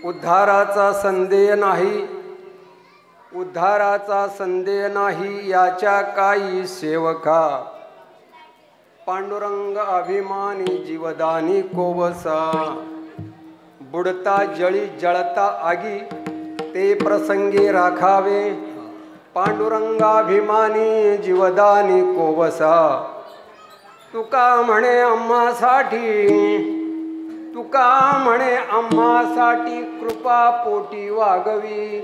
उद्धाराचा संदेह नाही, उद्धाराचा संदेह नाही याच्या काही सेवका. पांडुरंग अभिमानी जीवदानी कोवसा. बुडता जळी जळता आगी ते प्रसंगी राखावे. पांडुरंगाभिमानी जीवदानी कोवसा. तुका म्हणे आम्हासाठी, तुका म्हणे आम्हासाठी कृपा पोटी वागवी.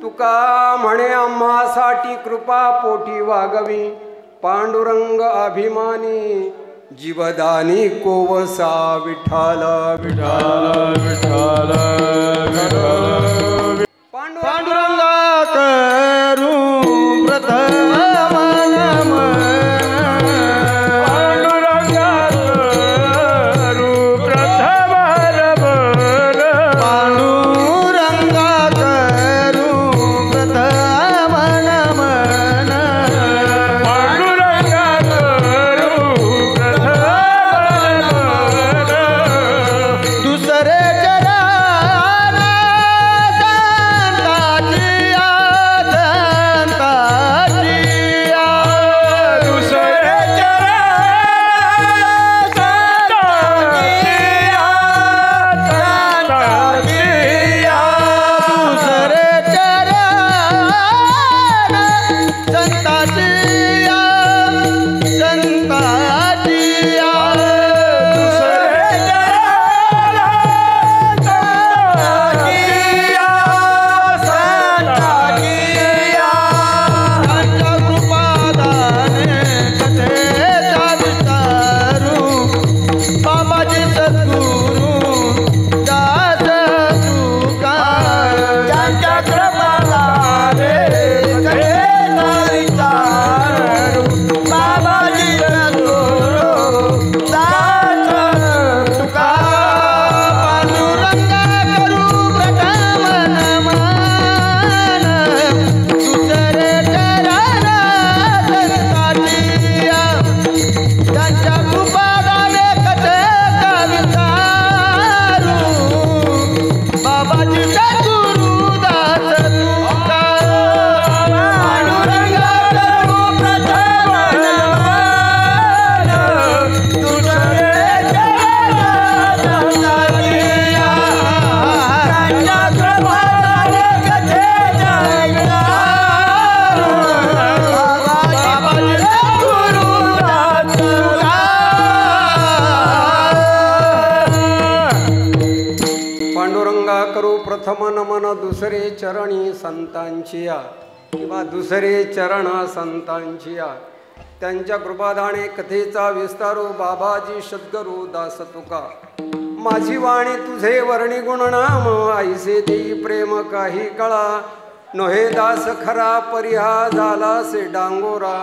तुका म्हणे आम्हासाठी कृपा पोटी वागवी. पांडुरंग अभिमानी जीवदानी कोवसा. विठ्ठल विठ्ठल विठ्ठल विठ्ठल. पांडुरंगा करू प्रथम नमन. पांडुरंगा करू प्रथम नमन. पांडुरंगा करू प्रथम नमन. पांडुरंगा करू प्रथम नमन. दुसरे चरण प्रथम नमन दुसरे चरणी संतांची या किंवा दुसरे चरण संतांची या. त्यांच्या कृपादाने कथेचा विस्तारू बाबाजी सद्गुरु दास तुका. माझी वाणी तुझे वर्णी गुणनाम आईसे देई प्रेम काही कळा. नोहे दास खरा परिहा झाला से डांगोरा.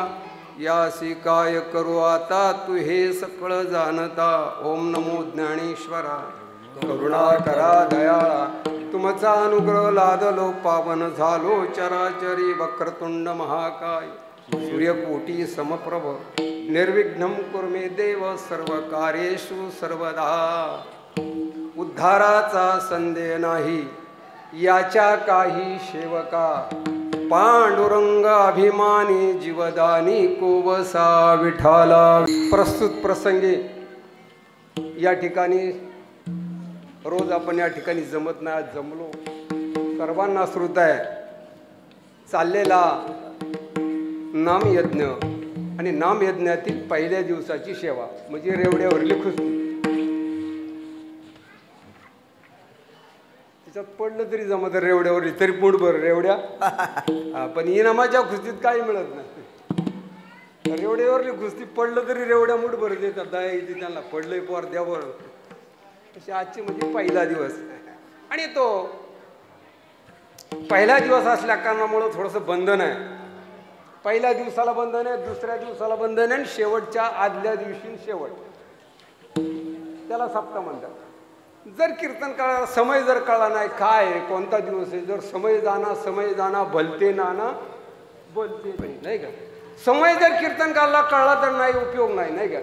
यासी काय करू आता तू हे सकळ जाणता. ओम नमो ज्ञानेश्वरा करुणा करा दयाळा. तुमचा अनुग्रह लादलो पावन झालो चराचरी. वक्रतुंड महाकाय सूर्यकोटी समप्रभ निर्विघ्नं कुर्मे देव सर्व कार्येषु सर्वदा. उद्धाराचा संदेह नाही याच्या काही सेवका. पांडुरंग अभिमानी जीवदानी कोवसा. विठाला. प्रस्तुत प्रसंगी या ठिकाणी रोज आपण या ठिकाणी जमत नाही, आज जमलो. सर्वांना श्रुत आहे चाललेला नामयज्ञ आणि नामयज्ञातील पहिल्या दिवसाची सेवा म्हणजे रेवड्यावरली खुस्ती. तिच्यात पडलं तरी जमत रेवड्यावरली तरी पोटभर रेवड्या. पण इनामाच्या खुस्तीत काही मिळत नाही. रेवड्यावरली खुस्ती पडलं तरी रेवड्या मुठभर देतात. दया येते त्यांना. पडलंय पोर द्यावर. तशी आजची म्हणजे पहिला दिवस आणि तो पहिला दिवस असल्या कारणामुळं थोडंसं बंधन आहे. पहिल्या दिवसाला बंधन आहे, दुसऱ्या दिवसाला बंधन आहे आणि शेवटच्या आदल्या दिवशी शेवट त्याला सप्ताह म्हणतात. जर कीर्तन कळा समय जर कळला नाही काय कोणता दिवस आहे. जर समय जाना भलते नाना बोलते नाही का. समय जर कीर्तन कळला तर नाही उपयोग नाही का.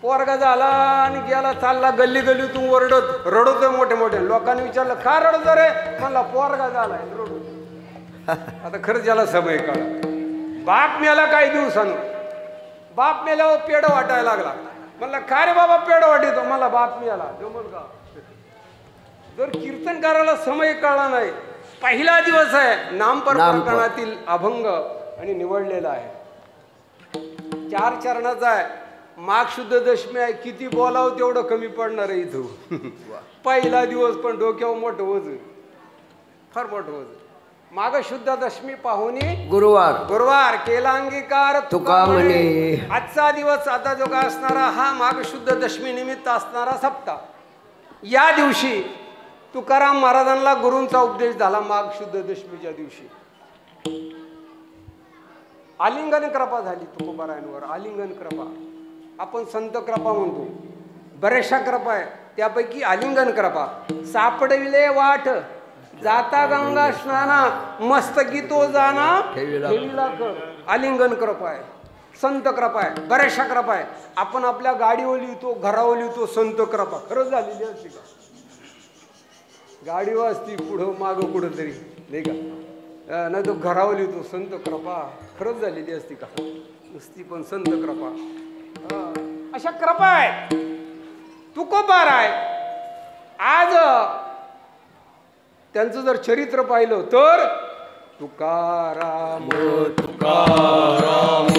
पोरगा झाला आणि गेला चालला गल्ली गल्लीतून ओरडत रडतोय मोठे मोठे. लोकांनी विचारलं का रडतो रे? म्हणला पोरगा झालाय रडतो. आता खरंच याला समय काढ. बाप मेला काही दिवसानं. बाप मेल्यावर पेड वाटायला लागला. म्हणला का रे बाबा पेड वाटितो? मला बाप मिळाला जमल का? जर कीर्तन करायला समय कळला नाही. पहिला दिवस आहे नामप्रकरणातील अभंग आणि निवडलेला आहे. 4 चरणाचा आहे. माघ शुद्ध दशमी आहे. किती बोलावं तेवढं कमी पडणार आहे इथं. पहिला दिवस पण डोक्यावर मोठं वज, फार मोठं वज. माघ शुद्ध दशमी पाहुणी गुरुवार केला अंगीकार तुका म्हणे. आजचा दिवस आता जो काय असणारा हा माघ शुद्ध दशमी निमित्त असणारा सप्ताह. या दिवशी तुकाराम महाराजांना गुरूंचा उपदेश झाला. माघ शुद्ध दशमीच्या दिवशी आलिंगन कृपा झाली तुकोबारायांवर. आलिंगन कृपा आपण संत कृपा म्हणतो. बऱ्याचशा कृपा आहे त्यापैकी आलिंगन कृपा. सापडविले वाट जाता गंगा स्नाना मस्तकी तो जाना ठेवीला कर. आलिंगन कृपा आहे, संत कृपा आहे, बऱ्याचशा कृपा आहे. आपण आपल्या गाडीवर लिहितो, घरावर लिहितो संत कृपा. खरंच झालेली असते का? गाडीवर असती पुढं मागं कुठं तरी नाही का? नाही तो घरावर लिहितो संत कृपा. खरंच झालेली असती का? नुसती पण संत कृपा. अशा कृपा आहे. तुकोबार आहे. आज त्यांचं जर चरित्र पाहिलं तर तुकाराम तुकाराम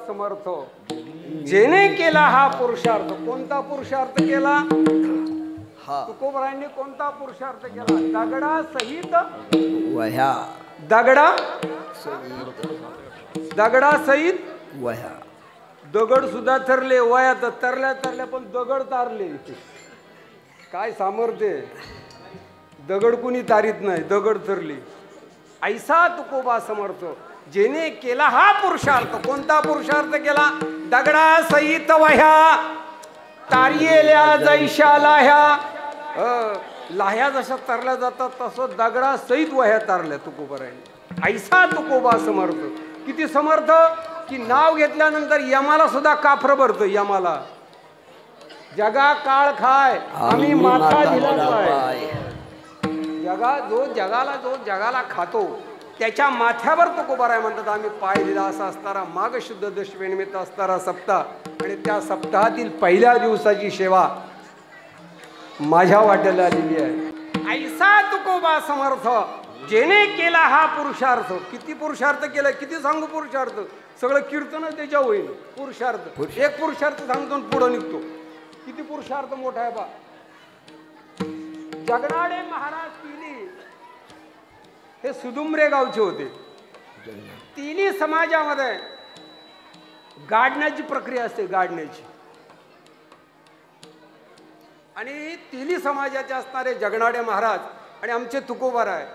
समर्थ जेने केला हा पुरुषार्थ. कोणता पुरुषार्थ केला? तुकोबारायांनी कोणता पुरुषार्थ केला? दगडा सहित वह्या. दगडा सहित वह्या. दगड सुद्धा तरले. वया तर तरल्या पण दगड तारले. काय सामर्थ्य! दगड कुणी तारीत नाही, दगड तरली. ऐसा तुकोबा समर्थ जेने केला हा पुरुषार्थ. कोणता पुरुषार्थ केला? दगडा सहित वह्या तारियेल्या जैशा लाह्या. लाह्या जशा तरल्या जातात तसं दगडा सहित वह्या तारल्या तुकोबारायांनी. ऐसा तुकोबा समर्थ. किती समर्थ की नाव घेतल्यानंतर यमाला सुद्धा काफर भरतो. यमाला जगा काळ खाय आम्ही माथा दिला पाय. जो जगाला खातो त्याच्या माथ्यावर तुकोबाराय म्हणतात आम्ही पाय दिला. असा असणारा माघ शुद्ध दशमी निमित्त असणारा सप्ताह आणि त्या सप्ताहातील पहिल्या दिवसाची सेवा माझ्या वाट्याला आलेली आहे. ऐसा तुकोबा समर्थ जेने केला हा पुरुषार्थ. किती पुरुषार्थ केला? किती सांगू पुरुषार्थ? सगळं कीर्तन त्याच्या होईल. पुरुषार्थ एक पुरुषार्थ सांगतो पुढे निघतो. किती पुरुषार्थ मोठा आहे बा. जगनाडे महाराज हे सुदुंबरे गावचे होते. तिन्ही समाजामध्ये गाडण्याची प्रक्रिया असते. गाडण्याची. आणि तिन्ही समाजाचे असणारे जगनाडे महाराज आणि आमचे तुकोबाराय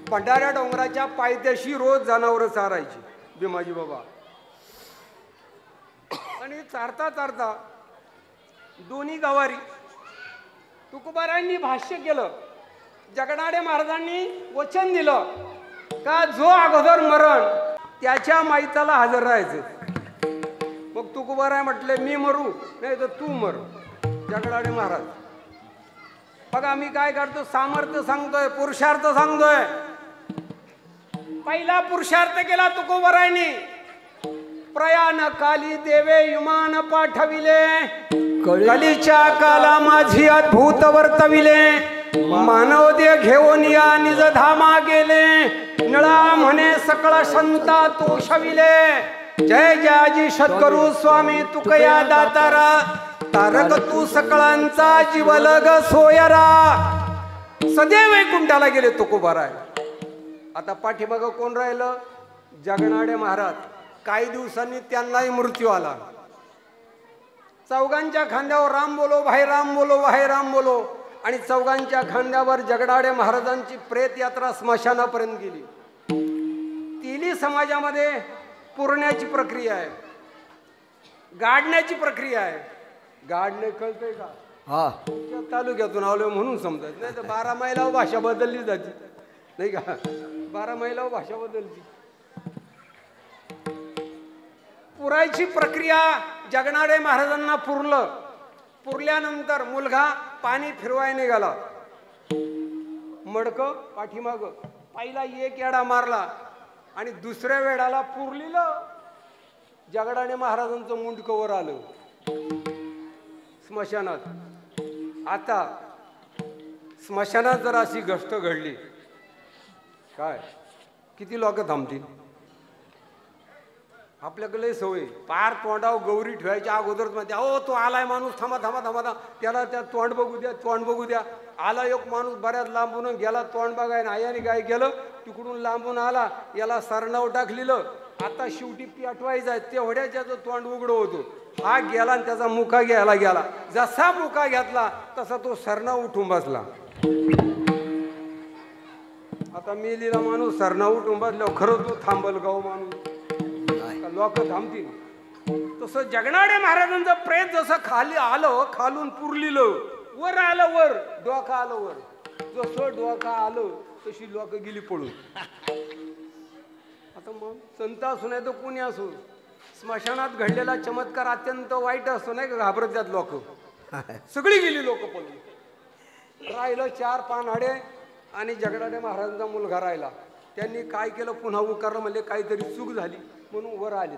भंडाऱ्या डोंगराच्या पायथ्याशी रोज जनावरं चारायची भीमाजी बाबा. आणि चारता दोन्ही गावारी तुकोबारायांनी भाष्य केलं जगनाडे महाराजांनी वचन दिलं का जो अगोदर मरण त्याच्या माईताला हजर राहायचं. मग तुकोबाराय म्हटले मी मरू नाही तर तू मर. जगनाडे महाराज बघा मी काय करतो, सामर्थ्य सांगतोय, पुरुषार्थ सांगतोय. पहिला पुरुषार्थ केला तुकोबारायनी. प्रयाण काली देवे युमान पाठविले, कलीच्या काला माझी अद्भुत वर्तविले. मानव दे घेऊन या निज धामा गेले, नळा म्हणे सकळ संता तोषविले. जय जयाजी सद्गुरु स्वामी तुकया दातारा, तारक तू सकळांचा जीवलग सोयरा. सदैव वैकुंठाला गेले तुकोबाराय. आता पाठीमागं कोण राहिलं? जगनाडे महाराज. काही दिवसांनी त्यांनाही मृत्यू आला. चौघांच्या खांद्यावर राम बोलो भाई राम बोलो भाई राम बोलो, आणि चौघांच्या खांद्यावर जगनाडे महाराजांची प्रेत यात्रा स्मशानापर्यंत गेली. तिन्ही समाजामध्ये पुरण्याची प्रक्रिया आहे, गाडण्याची प्रक्रिया आहे. गाडणे कळतंय का? हा तालुक्यातून आलोय म्हणून समजत नाही तर 12 मैलावर भाषा बदलली जाते नाही का? 12 मैलावर भाषा बदलली. पुरायची प्रक्रिया जगनाडे महाराजांना पुरलं. पुरल्यानंतर मुलगा पाणी फिरवाय निघाला. मडकं पाठीमाग पहिला एक येडा मारला आणि दुसऱ्या वेळाला पुरलीलं. जगनाडे महाराजांचं मुंडकं वर आलं स्मशानात. आता स्मशानात जर अशी गोष्ट घडली काय किती लोक थांबतील? आपल्याकडे सवय पार तोंडावर गौरी ठेवायच्या अगोदरच म्हणते अहो तो आलाय माणूस, थांबा थांबा थांबा थांबा, त्याला त्या तोंड बघू द्या, तोंड बघू द्या. आला एक माणूस बऱ्याच लांबून गेला, तोंड बघाय ना आयाने काय केलं तिकडून लांबून आला, याला सरणाव टाकलेलं. आता शेवटी पेटवायचं आहे तेवढ्या त्याचं तोंड उघडं होतो. हा गेला आणि त्याचा मुका घ्यायला गेला. जसा मुका घेतला तसा तो सरणाव उठून बसला. आता मेलीला माणूस सरणाव उठून बसल्यावर खरं तो थांबल गाव माणूस, लोक थांबतील. तसं जगनाडे महाराजांचं प्रेत जसं खाली आलं, खालून पुरलीलं, वर आलं, वर डोका आलं वर. जसं डोका आलं तशी लोक गेली पळून. आता मग संत असू नाही तर कोणी असो, स्मशानात घडलेला चमत्कार अत्यंत वाईट असतो नाही का? घाबरत त्यात लोक, सगळी गेली लोक पळून. राहिलं 4 पानहाडे आणि जगनाडे महाराजांचा मुलगा राहिला. त्यांनी काय केलं, पुन्हा उकारलं. म्हणजे काहीतरी चूक झाली म्हणून वर आले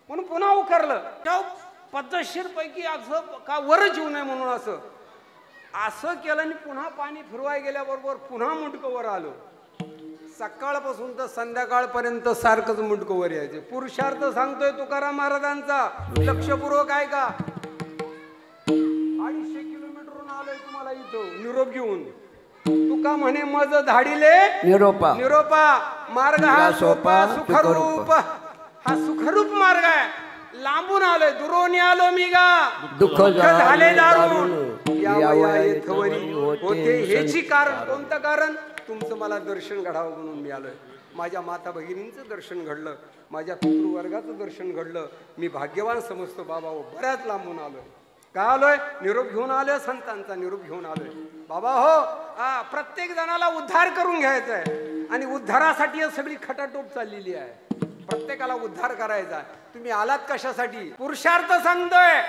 म्हणून पुन्हा उकारलं. पद्धतशीर पैकी असं का वरच येऊ नये म्हणून असं केलं आणि पुन्हा पाणी फिरवाय गेल्याबरोबर पुन्हा मुंडकं वर आलं. सकाळपासून तर संध्याकाळपर्यंत सारखंच मुंडकं वर यायचे. पुरुषार्थ सांगतोय तुकाराम महाराजांचा, लक्षपूर्वक आहे का? 250 किलोमीटरहून आलोय तुम्हाला इथं निरोप घेऊन. तुका म्हणे मज धाडिले निरोपा निरोपा, मार्ग हा सोपा सुखरूप. हा सुखरूप मार्ग आहे. लांबून आलोय, दुरोनी आलो मी गा, दुःख झाले दारुण, होते हेची कारण. कोणतं कारण? तुमचं मला दर्शन घडावं म्हणून मी आलोय. माझ्या माता भगिनींचं दर्शन घडलं, माझ्या पितृवर्गाचं दर्शन घडलं. मी भाग्यवान समजतो बाबा. बऱ्याच लांबून आलोय. का आलोय? निरोप घेऊन आलोय, संतांचा निरोप घेऊन आलोय बाबा. हो प्रत्येक जणाला उद्धार करून घ्यायचा आहे आणि उद्धारासाठी सगळी खटाटोप चाललेली आहे. प्रत्येकाला उद्धार करायचा. तुम्ही आलात कशासाठी? पुरुषार्थ सांगतोय.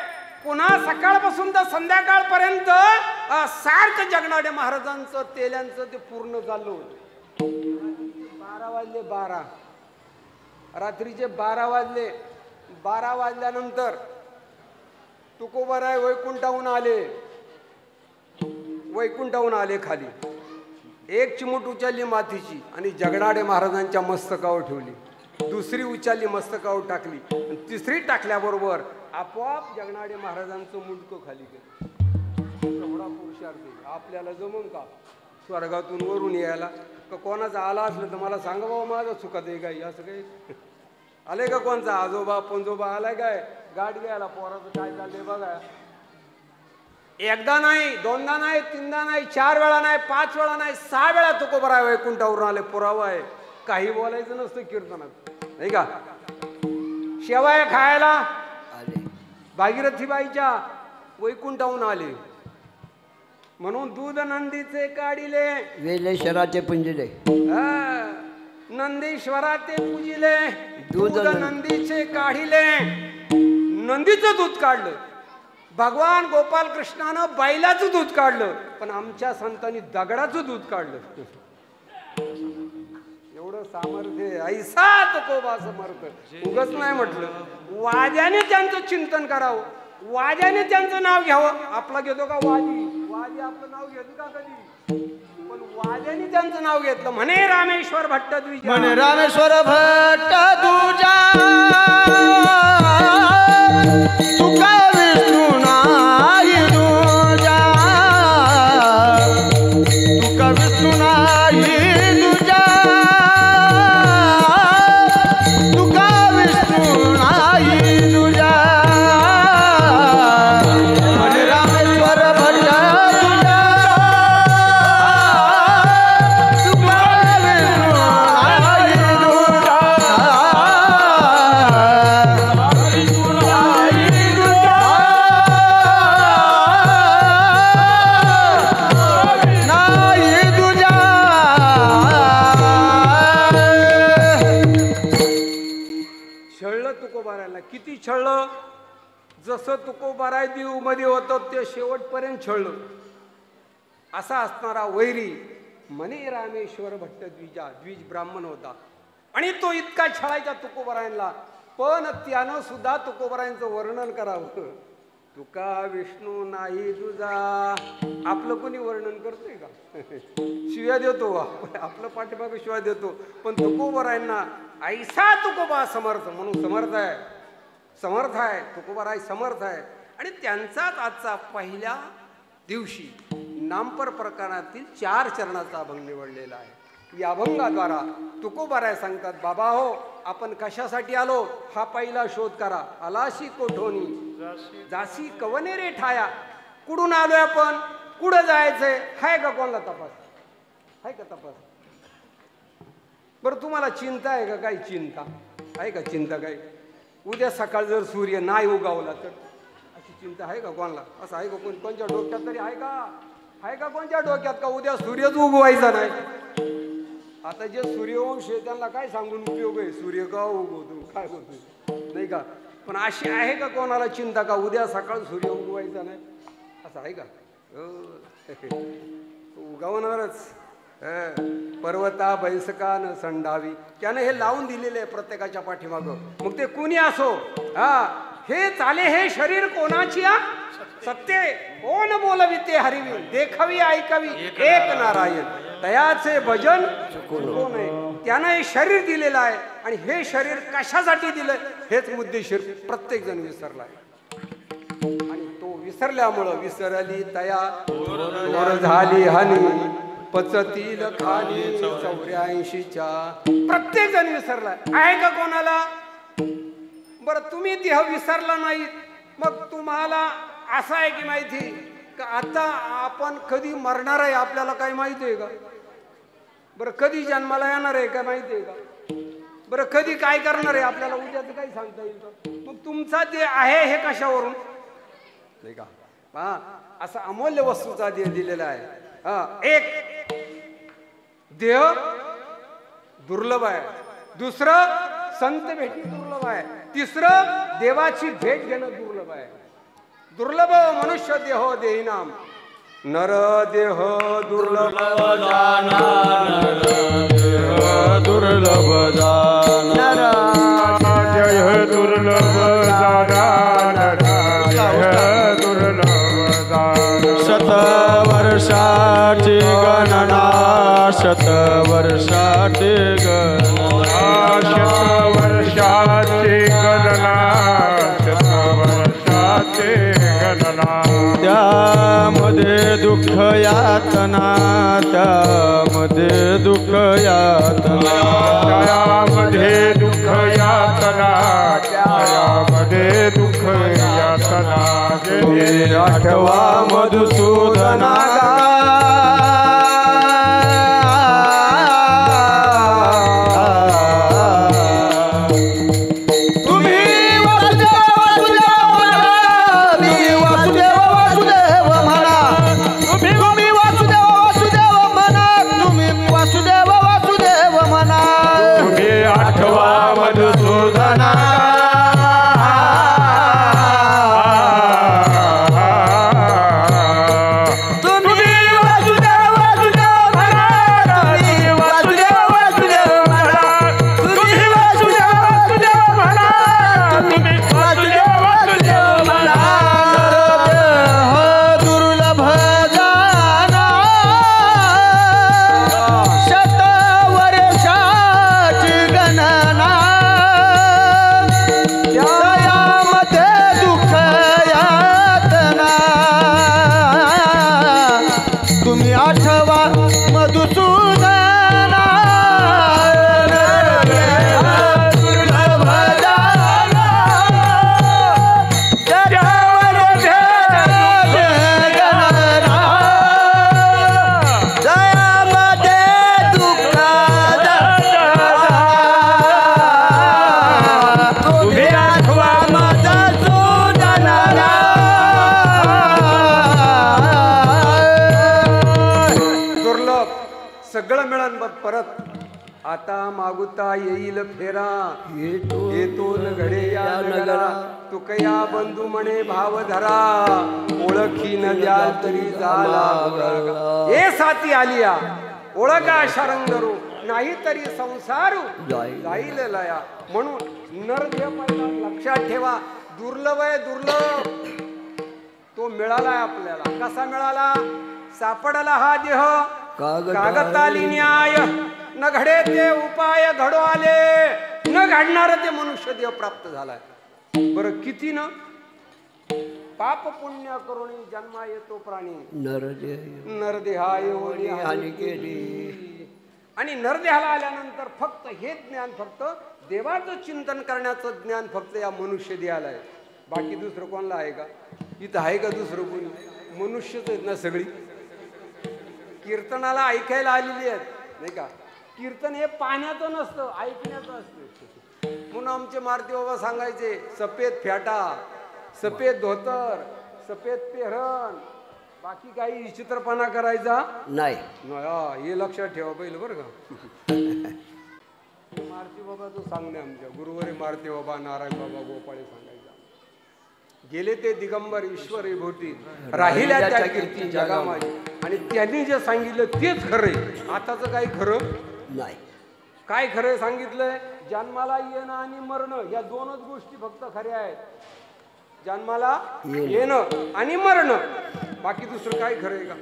पुन्हा सकाळपासून तर संध्याकाळपर्यंत सारखं जगनाडे महाराजांचं तेल्यांचं ते पूर्ण चालू होतं. 12 वाजले, 12 रात्रीचे 12 वाजले. 12 वाजल्यानंतर तुकोबाराय वैकुंठाहून आले. वैकुंठाहून आले खाली. एक चिमूट उचलली मातीची आणि जगनाडे महाराजांच्या मस्तकावर ठेवली. दुसरी उचलली मस्तकावर टाकली आणि तिसरी टाकल्याबरोबर आपोआप जगनाडे महाराजांचं मुंडकं खाली गेलं. एवढा पुरुषार्थ आपल्याला जमून का स्वर्गातून वरून यायला? का कोणाचा आला असलं तर मला सांगा बाबा, माझं चुकत आहे काही? असं काही आलंय का? कोणचा आजोबा पंजोबा आलाय काय गाठ घ्यायला? पोराचं काय चाललंय बघा. एकदा नाही, दोनदा नाही, तीनदा नाही, 4 वेळा नाही, 5 वेळा नाही, 6 वेळा तुकोबाराय वैकुंठावरून आले. पुरावा आहे. काही बोलायचं नसतं कीर्तनात नाही का? शेवाय खायला भागीरथीबाईच्या वैकुंठाहून आले. म्हणून दूध नंदीचे काढिले, वेलेश्वराचे पुंजिले, नंदीश्वराचे पूजिले, दूध दूध नंदीचे काढिले. नंदीचं दूध काढलं, भगवान गोपाल कृष्णानं बैलाचं दूध काढलं, पण आमच्या संतांनी दगडाचं दूध काढलं. एवढं सामर्थ्य ऐसा तुकोबा समर्थ. उगच नाही म्हटलं, वाद्याने त्यांचं चिंतन करावं, वाद्याने त्यांचं नाव घ्यावं. आपला घेतो का वादी? वादी आपलं नाव घेतो का कधी? पण वाद्याने त्यांचं नाव घेतलं. म्हणे रामेश्वर भट्ट द्विजा, म्हणे रामेश्वर भट्ट दुजा, तुका विष्णू नाही दुजा, तुका विष्णू नाही दुजा, तुका विष्णू नाही दुजा. म्हणे रामेश्वर भट्ट दुजा, तुका विष्णू नाही दुजा. छळलं तुकोबारायला. किती छळलं? जसं तुकोबाराय देव मध्ये होतं ते शेवटपर्यंत छळलं. असा असणारा वैरी म्हणे रामेश्वर भट्ट द्विजा, द्विज ब्राह्मण होता आणि तो इतका छळायचा तुकोबारायला. पण त्यानं सुद्धा तुकोबारायांचं वर्णन करावं. तुका विष्णू नाही तुझा. आपलं कोणी वर्णन करतोय का? शिव्या देतो, आपलं पाठीमागे शिव्या देतो. पण तुकोबारायांना ऐसा तुकोबा समर्थ, म्हणून समर्थ आहे, समर्थ आहे. तुकोबाराय समर्थ आहे. आणि त्यांचाच आजचा पहिल्या दिवशी नामपर प्रकरणातील 4 चरणाचा अभंग निवडलेला आहे. या अभंगाद्वारा तुकोबाराय सांगतात, बाबा हो, आपण कशासाठी आलो हा पहिला शोध करा. आलाशी कोठोनी जासी कवने रे ठाया. कुठून आलोय आपण, कुठं जायचंय, हाय का कोणाला तपास? हाय का तपास? बरं तुम्हाला चिंता आहे का? काही चिंता आहे का? चिंता काय? उद्या सकाळ जर सूर्य नाही उगावला तर अशी चिंता आहे का कोणाला? असं आहे का? कोणत्या डोक्यात तरी आहे का? आहे का कोणत्या डोक्यात का उद्या सूर्यच उगवायचा नाही? आता जे सूर्यवंश आहे त्यांना काय सांगून उपयोग आहे? सूर्य का उगवतो, काय होतो, नाही का? पण अशी आहे का कोणाला चिंता का उद्या सकाळ सूर्य उगवायचा नाही? असं आहे का? उगवणारच. पर्वता बैसकान संडावी. त्याने हे लावून दिलेले आहे प्रत्येकाच्या पाठीमागं. मग ते कुणी असो, हे चाले हे शरीर कोणाची? सत्य कोण बोलवी ते हरिवी, देखावी ऐकावी एक नारायण, तयाचे भजन चुको नये. त्यानं हे शरीर दिलेलं आहे आणि हे शरीर कशासाठी दिलंय हेच मुद्देशीर प्रत्येक जण विसरलाय. आणि तो विसरल्यामुळं विसरली तया वर झाली हानी, पचतील खाली 84च्या. प्रत्येक जण विसरलाय. आहे का कोणाला? बरं तुम्ही देह विसरला नाही, मग तुम्हाला असं आहे की माहिती का आता आपण कधी मरणार आहे आपल्याला काही माहिती आहे का? बरं कधी जन्माला येणार आहे का माहिती आहे का? बरं कधी काय करणार आहे आपल्याला उद्याचं काही सांगता येईल का? मग तुमचा देह आहे हे कशावरून? नाही का? हा, असा अमूल्य वस्तूचा देह दिलेला आहे. एक देह दुर्लभ आहे, दुसरं संत भेटी दुर्लभ आहे, तिसरं देवाची भेट घेणं दुर्लभ आहे. दुर्लभ मनुष्य देहो देहीनाम, नर देह दुर्लभ जाना, दुर्लभ जाना, जय दुर्लभ जाना, जय दुर्लभ जाना. शतवर्षाची गणना, शतवर्षाची गणना, शतवर्षाची गणना, शतवर्षाची गणना. त्यामध्ये दुःख यातना, त्यामध्ये दुःख यातना, त्यामध्ये दुःख यातना, त्यामध्ये दुःख यातना. हे आठवा मधुसूदना. वासुदेव वासुदेव म्हणा, सगळं मिळन बघ परत. आता मागुता येईल फेरा येतो न घडे या नगरा, तुकया बंधू म्हणे भाव धरा, ओळखी न द्याल तरी झाला. हे साथी आलिया ओळखा शरंगरू, नाही तरी संसारू जाईल लया. म्हणून नरदेह पहिला लक्षात ठेवा. दुर्लभ आहे दुर्लभ. तो मिळालाय आपल्याला. कसा मिळाला? सापडला हा देह कागताली न्याय, न घडे ते उपाय घडो आले, न घडणार ते मनुष्य देह प्राप्त झालाय. बरं किती न पाप पुण्य करून जन्मा येतो प्राणी, नरदेहा येऊन हानी केली. आणि नरदेहाला आल्यानंतर फक्त हे ज्ञान, फक्त देवाचं चिंतन करण्याचं ज्ञान फक्त या मनुष्य देहाला आहे. बाकी दुसरं कोणाला आहे का? इथं आहे का दुसरं कोणी? मनुष्यच आहेत ना सगळी. कीर्तनाला ऐकायला आलेली आहेत नाही का? कीर्तन हे पाण्याचं नसतं, ऐकण्याचं असतं. म्हणून आमचे मारुती बाबा सांगायचे, सफेद फेटा, सफेद धोतर, सफेद पेहरण, बाकी काही विचित्रपणा करायचा नाही. हे लक्षात ठेवा पहिलं बरं का. मारुती बाबा तो सांगणे आमच्या गुरुवारी मारुती बाबा, नारायण बाबा, गोपाळे सांगायचा. गेले ते दिगंबर ईश्वर भोवती, राहिल्या त्या कीर्ती जगामाई. आणि त्यांनी जे सांगितलं तेच खरंय. आताचं काही खरं नाही. काय खरं सांगितलंय? जन्माला येणं आणि मरणं या दोनच गोष्टी फक्त खऱ्या आहेत. जन्माला येणं आणि मरणं, बाकी दुसरं काय खरंय का?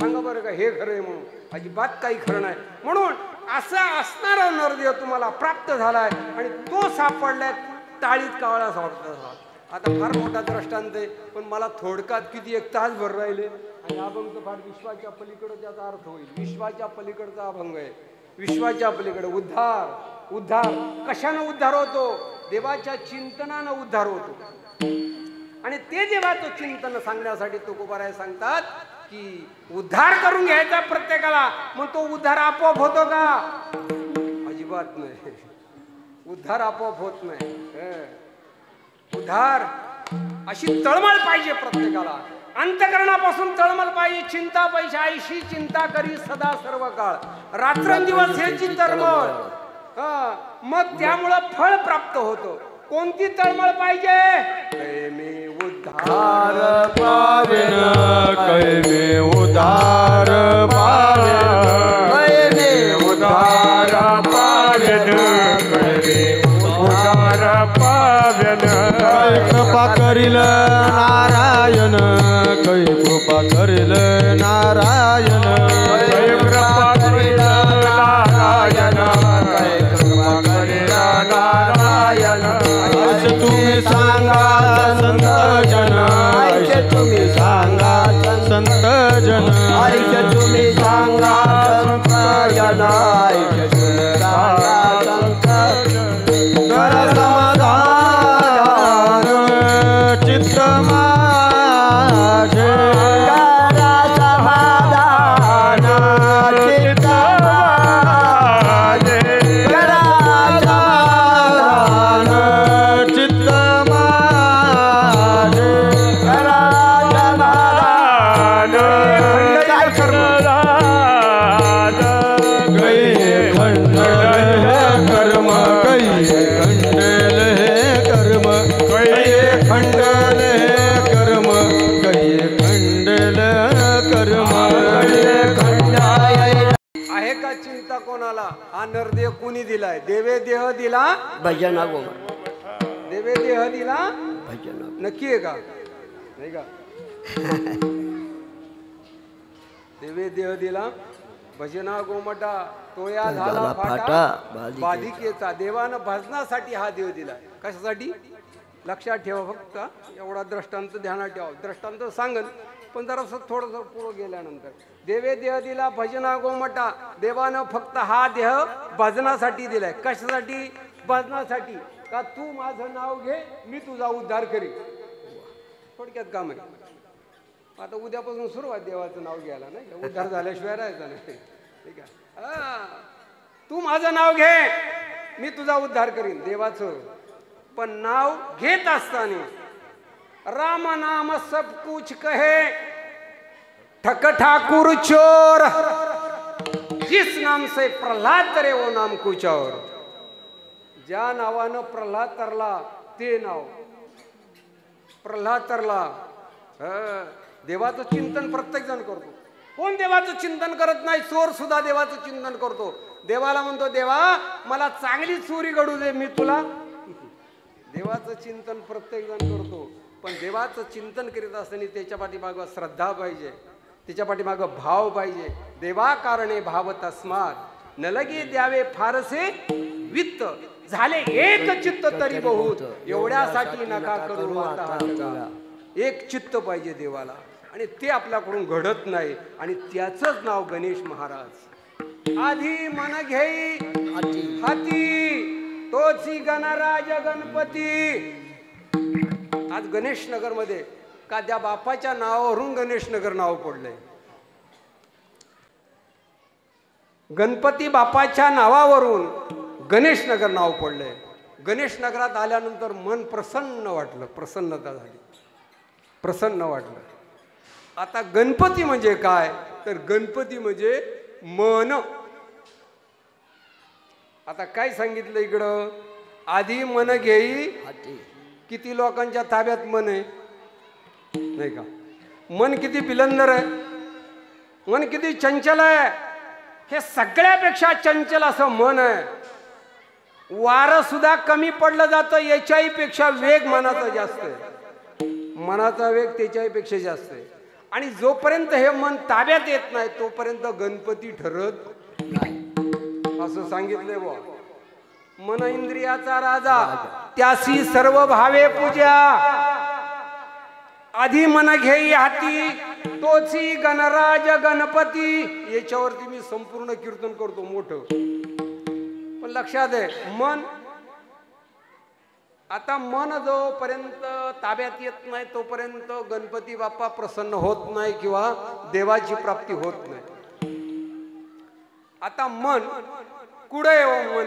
सांगा बरं का हे खरंय म्हणून? अजिबात काही खरं नाही. म्हणून असा असणारा नरदेह तुम्हाला प्राप्त झालाय आणि तो सापडलाय टाळीत कावळा सापडला. आता फार मोठा दृष्टांत आहे, पण मला थोडक्यात किती एक तासभर राहिले. आणि अभंग तर फार विश्वाच्या पलीकडे त्याचा अर्थ होईल. विश्वाच्या पलीकडचा अभंग आहे. विश्वाच्या पलीकडे उद्धार. उद्धार कशानं उद्धार होतो? देवाच्या चिंतनानं उद्धार होतो. आणि ते देवाचं चिंतन सांगण्यासाठी तुकोबाराय सांगतात की उद्धार करून घ्यायचा प्रत्येकाला. मग तो उद्धार आपोआप होतो का? अजिबात नाही. उद्धार आपोआप होत नाही. उद्धार अशी तळमळ पाहिजे प्रत्येकाला. अंतकरणापासून तळमळ पाहिजे. चिंता पैसे आईशी चिंता करी सदा सर्व काळ, रात्रंदिवस ह्याची तळमळ. मग त्यामुळं फळ प्राप्त होतं. कोणती तळमळ पाहिजे? कैमे उद्धार पावेन, कैमे उद्धार पावेन, कैमे उद्धार पावेन, कैमे उद्धार पावेन. कृपा करील नारायण, कै कृपा करील नारायण, कै कृपा करील नारायण, कै कृपा करील नारायण. ऐसे तुम्ही सांगा संत जन, ऐसे तुम्ही सांगा संत जन, ऐसे तुम्ही सांगा संत जन, ऐसे तुम्ही सांगा संत जन. कर समाधान चित्त माझे, कर समाधान चित्त माझे, कर समाधान चित्त माझे, कर समाधान. गई खंडल कर्म, गई खंडल कर्म, गई खंडल कर्म, गई खंडल कर्म. आहे का चिंता कोणाला? हा नरदेह कुणी दिलाय? देवे देह दिला भजना गो, देवे देह दिला भजना. नक्की आहे का? नाही का? देवे देह दिला भजना गोमटा, तोया झाला फाटा बाधिकेचा. देवानं भजनासाठी हा देव दिला. कशासाठी? लक्षात ठेवा. फक्त एवढा दृष्टांत ध्यानात ठेवा. दृष्टांत सांगन पण जरासं थोडंसं पुढं गेल्यानंतर. देवे देह दिला भजना गोमटा, देवानं फक्त हा देह भजनासाठी दिलाय. कशासाठी? भजनासाठी. का तू माझं नाव घे, मी तुझा उद्धार करीन. थोडक्यात काम आहे. आता उद्यापासून सुरुवात देवाचं नाव घ्यायला, नाही का? उद्धार झाल्याशिवाय राहायचा नाही. ठीक आहे? तू माझं नाव घे, मी तुझा उद्धार करीन. देवाचं पण नाव घेत असताना राम नाम सब कुछ कहे, ठक ठाकुर चोर. जिस नाम से प्रल्हाद तरे वो नाम कुछ और. ज्या नावानं प्रल्हाद तरला ते नाव प्रल्हाद तरला. देवाचं चिंतन प्रत्येक जण करतो. कोण देवाचं चिंतन करत नाही? चोर सुद्धा देवाचं चिंतन करतो. देवाला म्हणतो, देवा मला चांगली चोरी घडू दे, मी तुला. देवाचं चिंतन प्रत्येक जण करतो. पण देवाचं चिंतन करीत असताना त्याच्या पाठीमागं श्रद्धा पाहिजे, त्याच्या पाठीमागं भाव पाहिजे. देवा कारणे भाव तस्मात न लगे द्यावे फारसे वित्त, झाले एक चित्त तरी बहुत, एवढ्यासाठी नका करू आता. एक चित्त पाहिजे देवाला, आणि ते आपल्याकडून घडत नाही. आणि त्याचंच नाव गणेश महाराज. आधी मन घेई हाती तोची गणराज गणपती. आज गणेश नगर मध्ये का त्या बापाच्या नावावरून गणेश नगर नाव पडलंय. गणपती बापाच्या नावावरून गणेश नगर नाव पडलंय. गणेश नगरात आल्यानंतर मन प्रसन्न वाटलं, प्रसन्नता झाली, प्रसन्न वाटलं. आता गणपती म्हणजे काय? तर गणपती म्हणजे मन. आता काय सांगितलं इकडं? आधी मन घेई. किती लोकांच्या ताब्यात मन आहे नाही का? मन किती बिलंदर आहे, मन किती चंचल आहे. हे सगळ्यापेक्षा चंचल असं मन आहे. वारं सुद्धा कमी पडलं जातं, याच्याही पेक्षा वेग मनाचा जास्त आहे. मनाचा वेग त्याच्याही पेक्षा जास्त आहे. आणि जोपर्यंत हे मन ताब्यात येत नाही तोपर्यंत गणपती ठरत नाही, असं सांगितलंय बुवा. मन इंद्रियाचा राजा, त्यासी सर्व भावे पूजा. आधी मन घेई हाती तोची गणराज गणपती. याच्यावरती मी संपूर्ण कीर्तन करतो मोठं. पण लक्षात आहे, मन आता मन जोपर्यंत ताब्यात येत नाही तोपर्यंत गणपती बाप्पा प्रसन्न होत नाही किंवा देवाची प्राप्ती होत नाही. आता मन कुठे हो? मन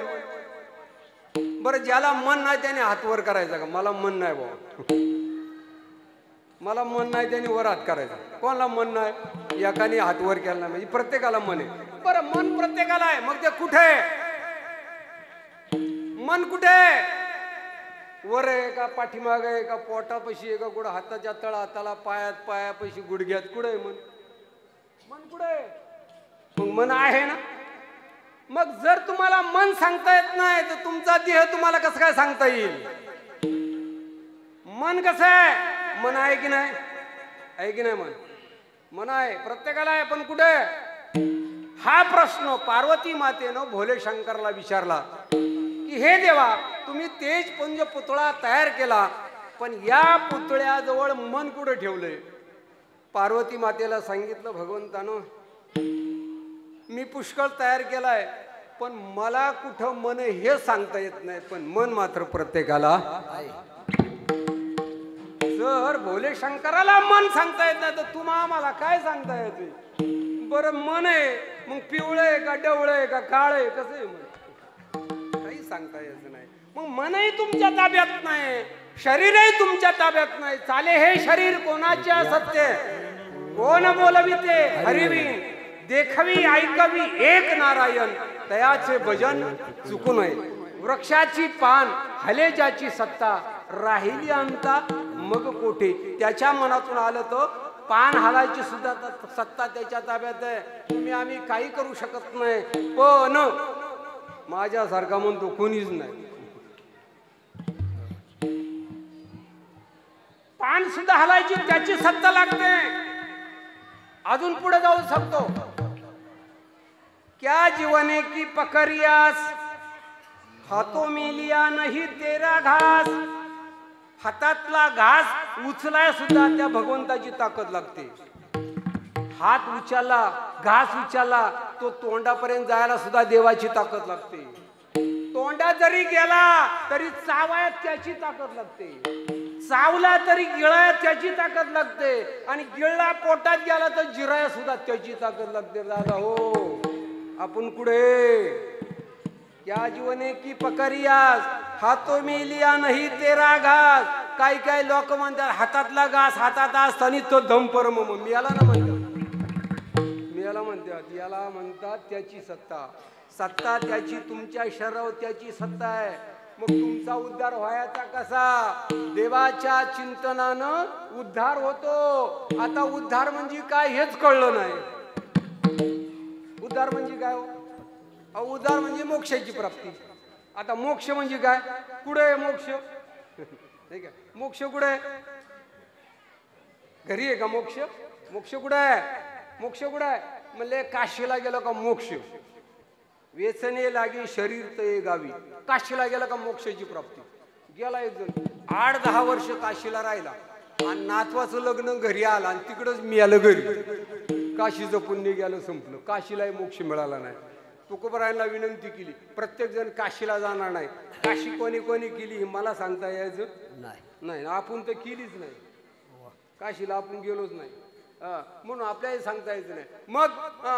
बरं, ज्याला मन नाही त्याने हात वर करायचा का? मला मन नाही बाबा, मला मन नाही त्याने वर हात करायचा. कोणाला मन नाही? एकाने हात वर केला नाही म्हणजे प्रत्येकाला मन आहे. बरं, मन प्रत्येकाला आहे, मग ते कुठे? मन कुठे? वर आहे का, पाठीमाग आहे का, पोटापाशी आहे का, कुठं हाताच्या तळ हाताला, पायात पायापाशी, गुडघ्यात? कुठे आहे मन? मन कुठे? मग मन आहे ना. मग जर तुम्हाला मन सांगता येत नाही तर तुमचा देह तुम्हाला कसं काय सांगता येईल? मन कसं आहे? मन आहे की नाही? आहे की नाही? मन मन आहे, प्रत्येकाला आहे, पण कुठे? हा प्रश्न पार्वती मातेनं भोले शंकरला विचारला की हे देवा, तुम्ही तेजपुंज पुतळा तयार केला, पण या पुतळ्याजवळ मन कुठे ठेवलंय? पार्वती मातेला सांगितलं भगवंतानं, मी पुष्कळ तयार केलाय, पण मला कुठं मन हे सांगता येत नाही, पण मन मात्र प्रत्येकाला आहे. जर भोले शंकराला मन सांगता येत नाही तर तुम्हा आम्हाला काय सांगता येते? बरं, मन आहे, मग पिवळं आहे का, डवळं आहे का, काळ आहे, कसं आहे मन? काही सांगता येत नाही. मग मनही तुमच्या ताब्यात नाही, शरीरही तुमच्या ताब्यात नाही. चाले हे शरीर कोणाच्या सत्य? कोण बोलविते हरिवीन, देखवी ऐकवी एक नारायण, तयाचे भजन चुकू नये. वृक्षाची पान हले ज्याची सत्ता, राहिली अंता मग कोठे. त्याच्या मनातून आलं तर पान हालायची सुद्धा सत्ता त्याच्या ताब्यात आहे. तुम्ही आम्ही काही करू शकत नाही. पण माझ्यासारखा म्हणतो कोणीच नाही. पान सुद्धा हलायची त्याची सत्ता लागते. अजून पुढे जाऊ शकतो. क्या जीवने की पकरियास, हातों में लिया नहीं तेरा घास. हातातला घास उचलाय सुद्धा त्या भगवंताची ताकद लागते. हात उचलला, घास उचलला, तो तोंडापर्यंत जायला सुद्धा देवाची ताकद लागते. तोंडात जरी गेला तरी चावायत त्याची ताकद लागते. चावला तरी गिळायत त्याची ताकद लागते. आणि गिळला पोटात गेला तर जिराया सुद्धा त्याची ताकद लागते. दादा हो, आपण कुठे? क्या जीवने की पकरियास, हातों में लिया नहीं तेरा घास. काही काही लोक म्हणतात हातातला घास हातात असताना तो दम परम मिळाला ना. म्हणतात मिळाला याला म्हणतात, याला म्हणतात त्याची सत्ता. सत्ता त्याची, तुमच्या शरीरावर त्याची सत्ता आहे. मग तुमचा उद्धार व्हायचा कसा? देवाच्या चिंतनानं उद्धार होतो. आता उद्धार म्हणजे काय हेच कळलं नाही. उद्धार म्हणजे काय हो? उद्धार म्हणजे मोक्षाची प्राप्ती. आता मोक्ष म्हणजे काय? कुठे आहे मोक्ष? ठीक आहे, मोक्ष कुठे आहे? घरी आहे का मोक्ष? मोक्ष कुठे आहे? मोक्ष कुठे आहे? म्हणले काशीला गेलो का मोक्ष. वेचने लागी शरीर ते गावी. काशीला गेला का मोक्षाची प्राप्ती. गेला एक जण 8-10 वर्ष काशीला राहिला आणि नातवाचं लग्न घरी आला आणि तिकडच मिळालं घरी. काशीचं पुण्य गेलं, संपलं. काशीलाही मोक्ष मिळाला नाही. तुकोबरायांना विनंती केली, प्रत्येक जण काशीला जाणार नाही. काशी कोणी कोणी केली मला सांगता यायचं नाही. आपण तर केलीच नाही. काशीला आपण गेलोच नाही, म्हणून आपल्याला सांगता यायचं नाही. मग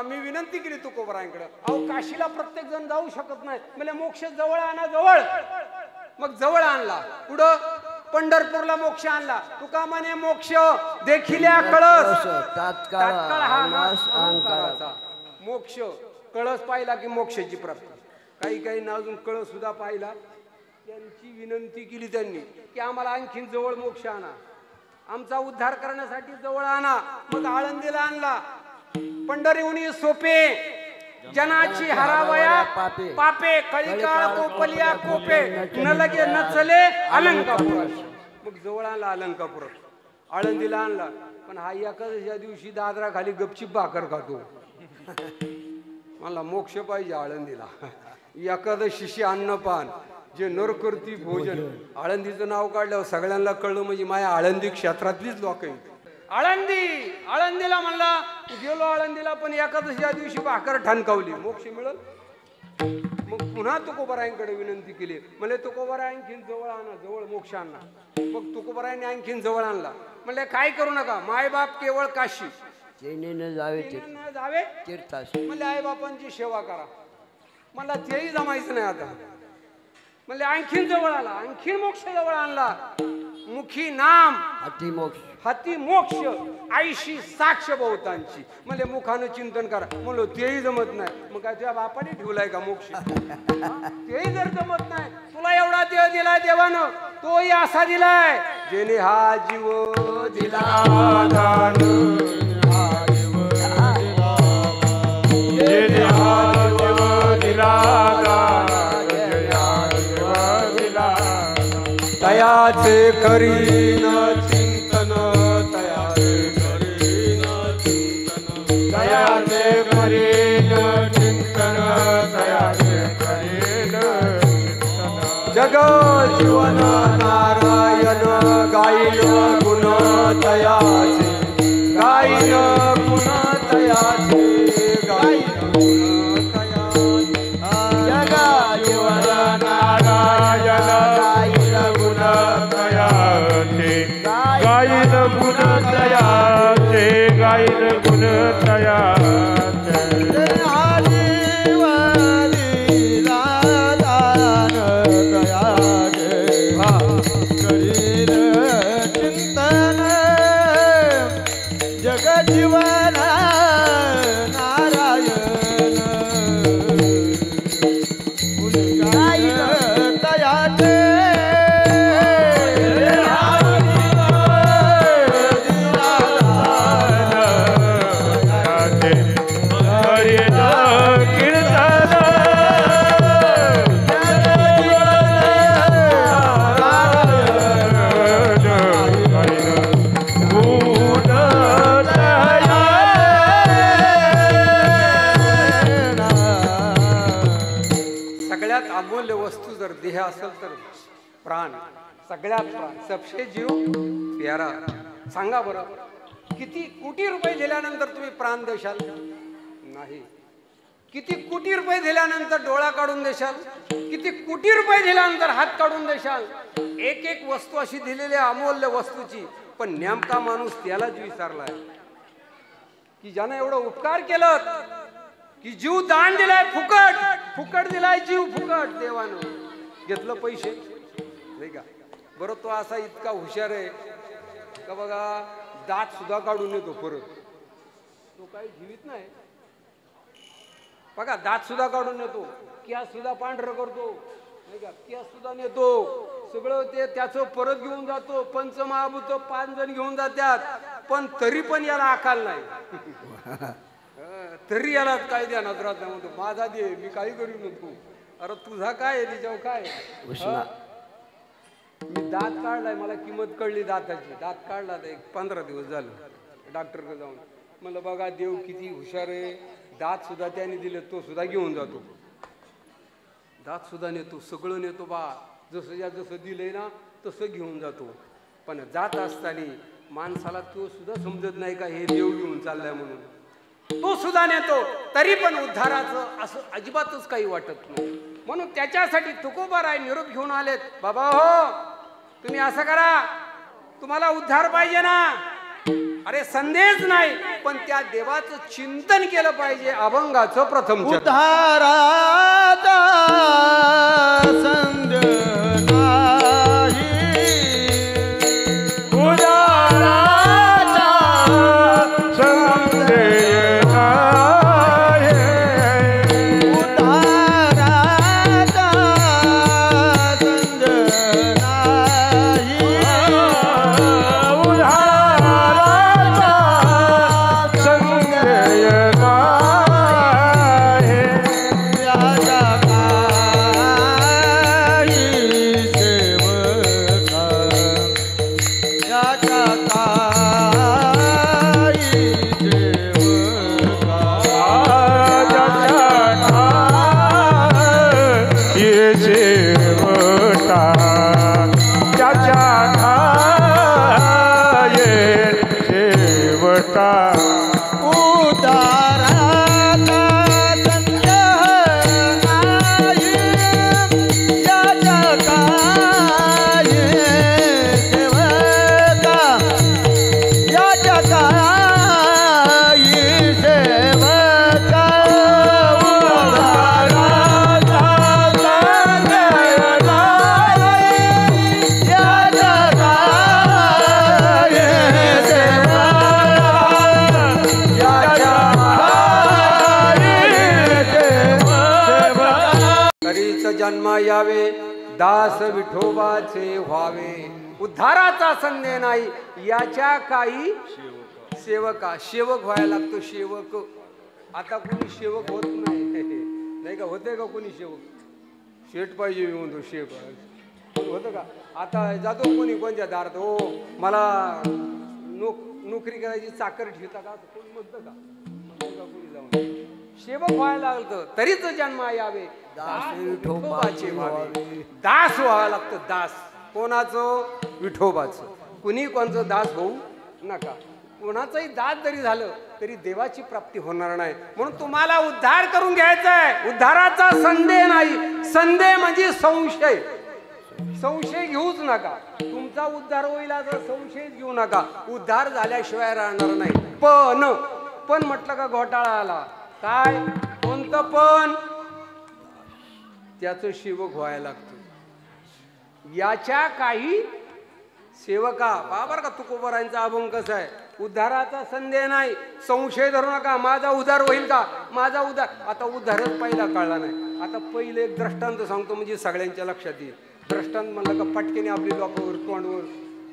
मी विनंती केली तुकोबरायांकडे, अहो काशीला प्रत्येक जण जाऊ शकत नाही. म्हणजे मोक्ष जवळ आणा, जवळ. मग जवळ आणला. पुढं पंढरपूरला मोक्ष आणला. तुका म्हणे मोक्ष देखिल्या कळस तात्काळ हा नाश अहंकाराचा. मोक्ष कळस पाहिला की मोक्षाची प्राप्ती. काही काही ना अजून कळस सुद्धा पाहिला. त्यांची विनंती केली त्यांनी की आम्हाला आणखीन जवळ मोक्ष आणा, आमचा उद्धार करण्यासाठी जवळ आणा. मग आळंदीला आणला. पंढरीहुनी सोपे जनाची हरावया पापे, कळिकाळ कोपलिया कोपे, न लगे न चले अलंकापुर. मग जवळ आणला अलंकापुरात. आळंदीला आणला. पण हा एकादशीच्या दिवशी दादरा खाली गपचीप भाकर खातो. मला मोक्ष पाहिजे आळंदीला. एकादशीशी अन्नपान जे नर करती भोजन. आळंदीचं नाव काढल्यावर सगळ्यांना कळलं म्हणजे माझ्या आळंदी क्षेत्रातलीच लोक आहेत. आळंदीला म्हणला गेलो आळंदीला, पण एकादशीच्या दिवशी भाकर ठणकावली. मोक्ष मिळल. मग पुन्हा तुकोबरायांकडे विनंती केली. म्हणजे तुकोबराय आणखीन जवळ आणा, जवळ मोक्ष आणा. मग तुकोबरायांनी आणखीन जवळ आणला. म्हणले काय करू नका, मायबाप केवळ काशी जावे तीर्थास. म्हणजे आई बापांची सेवा करा. मला तेही जमायचं नाही आता. म्हणजे आणखीन जवळ आला, आणखीन मोक्ष जवळ आणला. मुखी नाम हाती मोक्ष, आईशी साक्ष बहुतांची. म्हणजे मुखानं चिंतन करा. म्हणलो तेही जमत नाही. मग काय तुझ्या बापाने ठेवलाय का मोक्ष? तेही जर जमत नाही, तुला एवढा देव दिलाय देवानं, तोही असा दिलाय जेने हा जीव दिला दान. तयाचे करीन चिंतन, तयाचे करीन चिंतन, तयाचे करीन चिंतन, तयाचे करीन चिंतन. जग जीवन नारायण गायन गुण तयाचे, गायन गुण तयाचे, गायन गुण तयाचे. जग जीवन नारायण गायन गुण तयाचे, गायन गुण तयाचे. चिंतन जग जीवन नारायण गायन तयाचे. देह असेल तर प्राण, सगळ्यात प्राण, सबसे जीव प्यारा. सांगा बरं, किती कोटी रुपये दिल्यानंतर तुम्ही प्राण देशाल? नाही. किती कोटी रुपये दिल्यानंतर डोळा काढून देशाल? किती कोटी रुपये दिल्यानंतर हात काढून देशाल? एक एक वस्तू अशी दिलेली अमूल्य वस्तूची, पण नेमका माणूस त्यालाच विसरलाय की ज्यानं एवढं उपकार केलं, की जीव दान दिलाय, फुकट फुकट दिलाय जीव, फुकट. देवानं घेतलं पैसे नाही का? बरं, तो असा इतका हुशार आहे का बघा, दात सुद्धा काढून येतो परत. तो काही जीवित नाही, बघा दात सुद्धा काढून येतो, केस सुद्धा पांढरं करतो नाही का, केस सुद्धा नेतो, सगळं ते त्याचं परत घेऊन जातो. पंचमहाभूत 5 जण घेऊन जातात, पण तरी पण याला अकाल नाही. तरी याला काय द्या नजरात नाही म्हणतो, माझा दे मी काही करू नको. अरे तुझा काय आहे तिच्यावर काय? मी दात काढलाय, मला किंमत कळली दाताची. दात काढला तर 15 दिवस झालं डॉक्टरकडे जाऊन. म्हणलं बघा देव किती हुशार आहे, दात सुद्धा त्याने दिले, तो सुद्धा घेऊन जातो. दात सुद्धा नेतो, सगळं नेतो बा, जसं दिलंय ना तसं घेऊन जातो. पण जात असताना माणसाला तो सुद्धा समजत नाही का हे देव घेऊन चाललाय म्हणून. तो सुद्धा नेतो, तरी पण उद्धाराचं असं अजिबातच काही वाटत नाही. म्हणून त्याच्यासाठी तुकोबाराय निरोप घेऊन आलेत. बाबा हो तुम्ही असं करा, तुम्हाला उद्धार पाहिजे ना. अरे संदेश नाही, पण त्या देवाचं चिंतन केलं पाहिजे. अभंगाचं प्रथम उद्धाराचा संग नाही, उद्धाराचा संदेश नाही, उद्धाराचा संग नाही, उद्धाराचा संदेश नाही. याच्या काही सेवका, याच्या काही सेवका, ये शेवटा त्याच्या ये शेवटा. उद्धाराचा संग नाही, याच्या काही सेवका, याच्या काही सेवका. उद्धाराचा संग नाही, याच्या काही सेवका, तरीच जन्म यावे दास विठोबाचे व्हावे. उद्धाराचा संदेह नाही, याच्या काही सेवका. सेवक व्हायला लागतो, सेवक. आता कोणी सेवक होत नाही, नाही का? होते का कोणी सेवक? शेठ पाहिजे म्हणतो शेफ, होतं का? आता जातो कोणी कोणत्या दारात, हो मला नोकरी करायची, चाकर ठेवता का कोणी म्हणतं का? कोणी जाऊन सेवक व्हायला लागतं. तरीच जन्म यावे दास विठोबाचे व्हावे. दास व्हावं लागतं, दास. कोणाचं? विठोबाचं. कुणी कोणचं दास होऊ नका. कोणाचंही दास जरी झालं तरी देवाची प्राप्ती होणार नाही. म्हणून तुम्हाला उद्धार करून घ्यायचा आहे. उद्धाराचा संदेह नाही. संदेह म्हणजे संशय. संशय घेऊच नका. तुमचा उद्धार होईल असं संशय घेऊ नका. उद्धार झाल्याशिवाय राहणार नाही. पण म्हटलं का घोटाळा आला. काय? कोणतं पण? त्याचं सेवक व्हायला लागतं. याच्या काही सेवका. बरोबर का? तुकोबारायांचा अभंग कसा आहे? उद्धाराचा संदेह नाही, संशय धरू नका. माझा उद्धार होईल का? माझा उद्धार. आता उद्धारच पहिला कळला नाही. आता पहिले एक दृष्टांत सांगतो म्हणजे सगळ्यांच्या लक्षात येईल. दृष्टांत म्हणलं का पटकेने आपली लोकांवर तोंडवर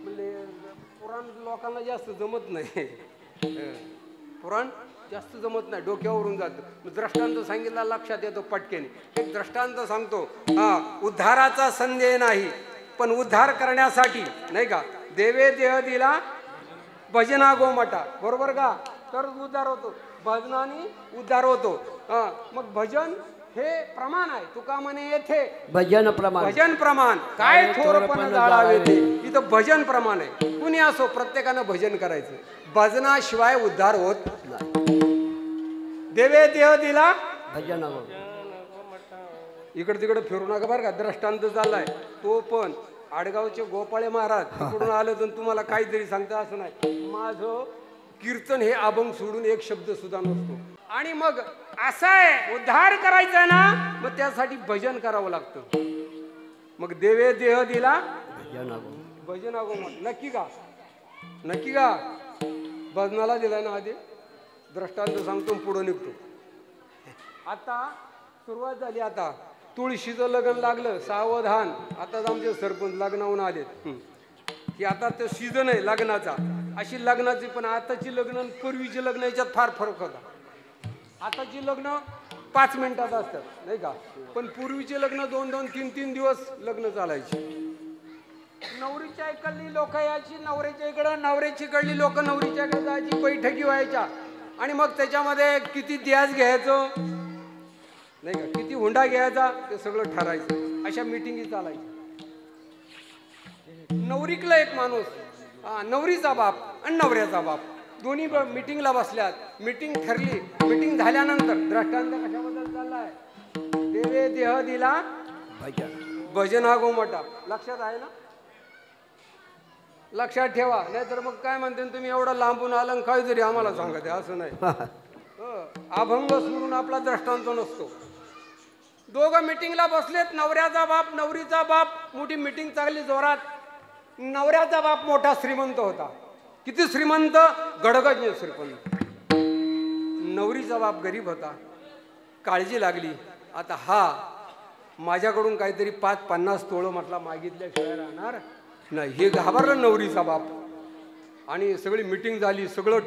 म्हणजे पुराण लोकांना जास्त जमत नाही. पुराण जास्त जमत नाही, डोक्यावरून जातं. दृष्टांत सांगितला लक्षात येतो पटकेने. एक दृष्टांत सांगतो. उद्धाराचा संदेह नाही, पण उद्धार करण्यासाठी नाही का देवे देह दिला भजना गोमटा. बरोबर का? तर उद्धार होतो. भजनाने उद्धार होतो. मग भजन हे प्रमाण आहे. तुका म्हणे येथे भजन प्रमाण. भजन प्रमाण काय थोरपण जाळावे ते. इथं भजन प्रमाण आहे. कुणी असो प्रत्येकानं भजन करायचं. भजनाशिवाय उद्धार होत नाही. देवे देह दिला भजन. इकडे तिकडे फिरू नका बरं का. दृष्टांत चाललाय तो पण. आडगावचे गोपाळे महाराज तिकडून आलं तर तुम्हाला काहीतरी सांगता असं नाही. माझं कीर्तन हे अभंग सोडून एक शब्द सुद्धा नसतो. आणि मग असं आहे उद्धार करायचा आहे ना, मग त्यासाठी भजन करावं लागतं. मग देवे देह दिला भजन नक्की का? नक्की का? भजनाला दिलाय ना आधी. दृष्टांत सांगतो पुढे निघतो. आता सुरुवात झाली. आता तुळशीचं लग्न लागलं, सावधान. आताच आमचे सरपंच लग्नाहून आलेत की आता तो सीझन आहे लग्नाचा. अशी लग्नाची, पण आताची लग्न आणि पूर्वीची लग्न याच्यात फार फरक होता. आताची लग्न 5 मिनिटात असतात नाही का, पण पूर्वीचे लग्न 2-2, 3-3 दिवस लग्न चालायचे. नवरीच्या इकडली लोक यायची नवऱ्याच्या इकडं, नवऱ्याची इकडली लोक नवरीच्या इकडे जायची, बैठकी व्हायच्या. आणि मग त्याच्यामध्ये किती द्याज घ्यायचं नाही का, किती हुंडा घ्यायचा ते सगळं ठरायचं. अशा मिटिंगी चालायच्या. नवरीकला एक माणूस, नवरीचा बाप आणि नवऱ्याचा बाप दोन्ही मिटिंगला बसल्यात. मिटिंग ठरली. मिटिंग झाल्यानंतर दृष्टांत कशाबद्दल चाललाय? देवे देह दिला भजन हा गोमटा. लक्षात आहे ना? लक्षात ठेवा, नाहीतर मग काय म्हणते तुम्ही एवढं लांबून आलं काहीतरी आम्हाला सांगत आहे असं नाही. अभंग सोडून आपला दृष्टांत नसतो. दोघं मिटिंगला बसलेत, नवऱ्याचा बाप नवरीचा बाप. मोठी मिटिंग चालली जोरात. नवऱ्याचा बाप मोठा श्रीमंत होता. किती श्रीमंत? गडगड श्रीमंत. नवरीचा बाप गरीब होता. काळजी लागली. आता हा माझ्याकडून काहीतरी 5-50 तोळं म्हटला मागितल्याशिवाय राहणार नाही. हे घाबरलं नवरीचा बाप. आणि सगळी मिटिंग झाली, सगळं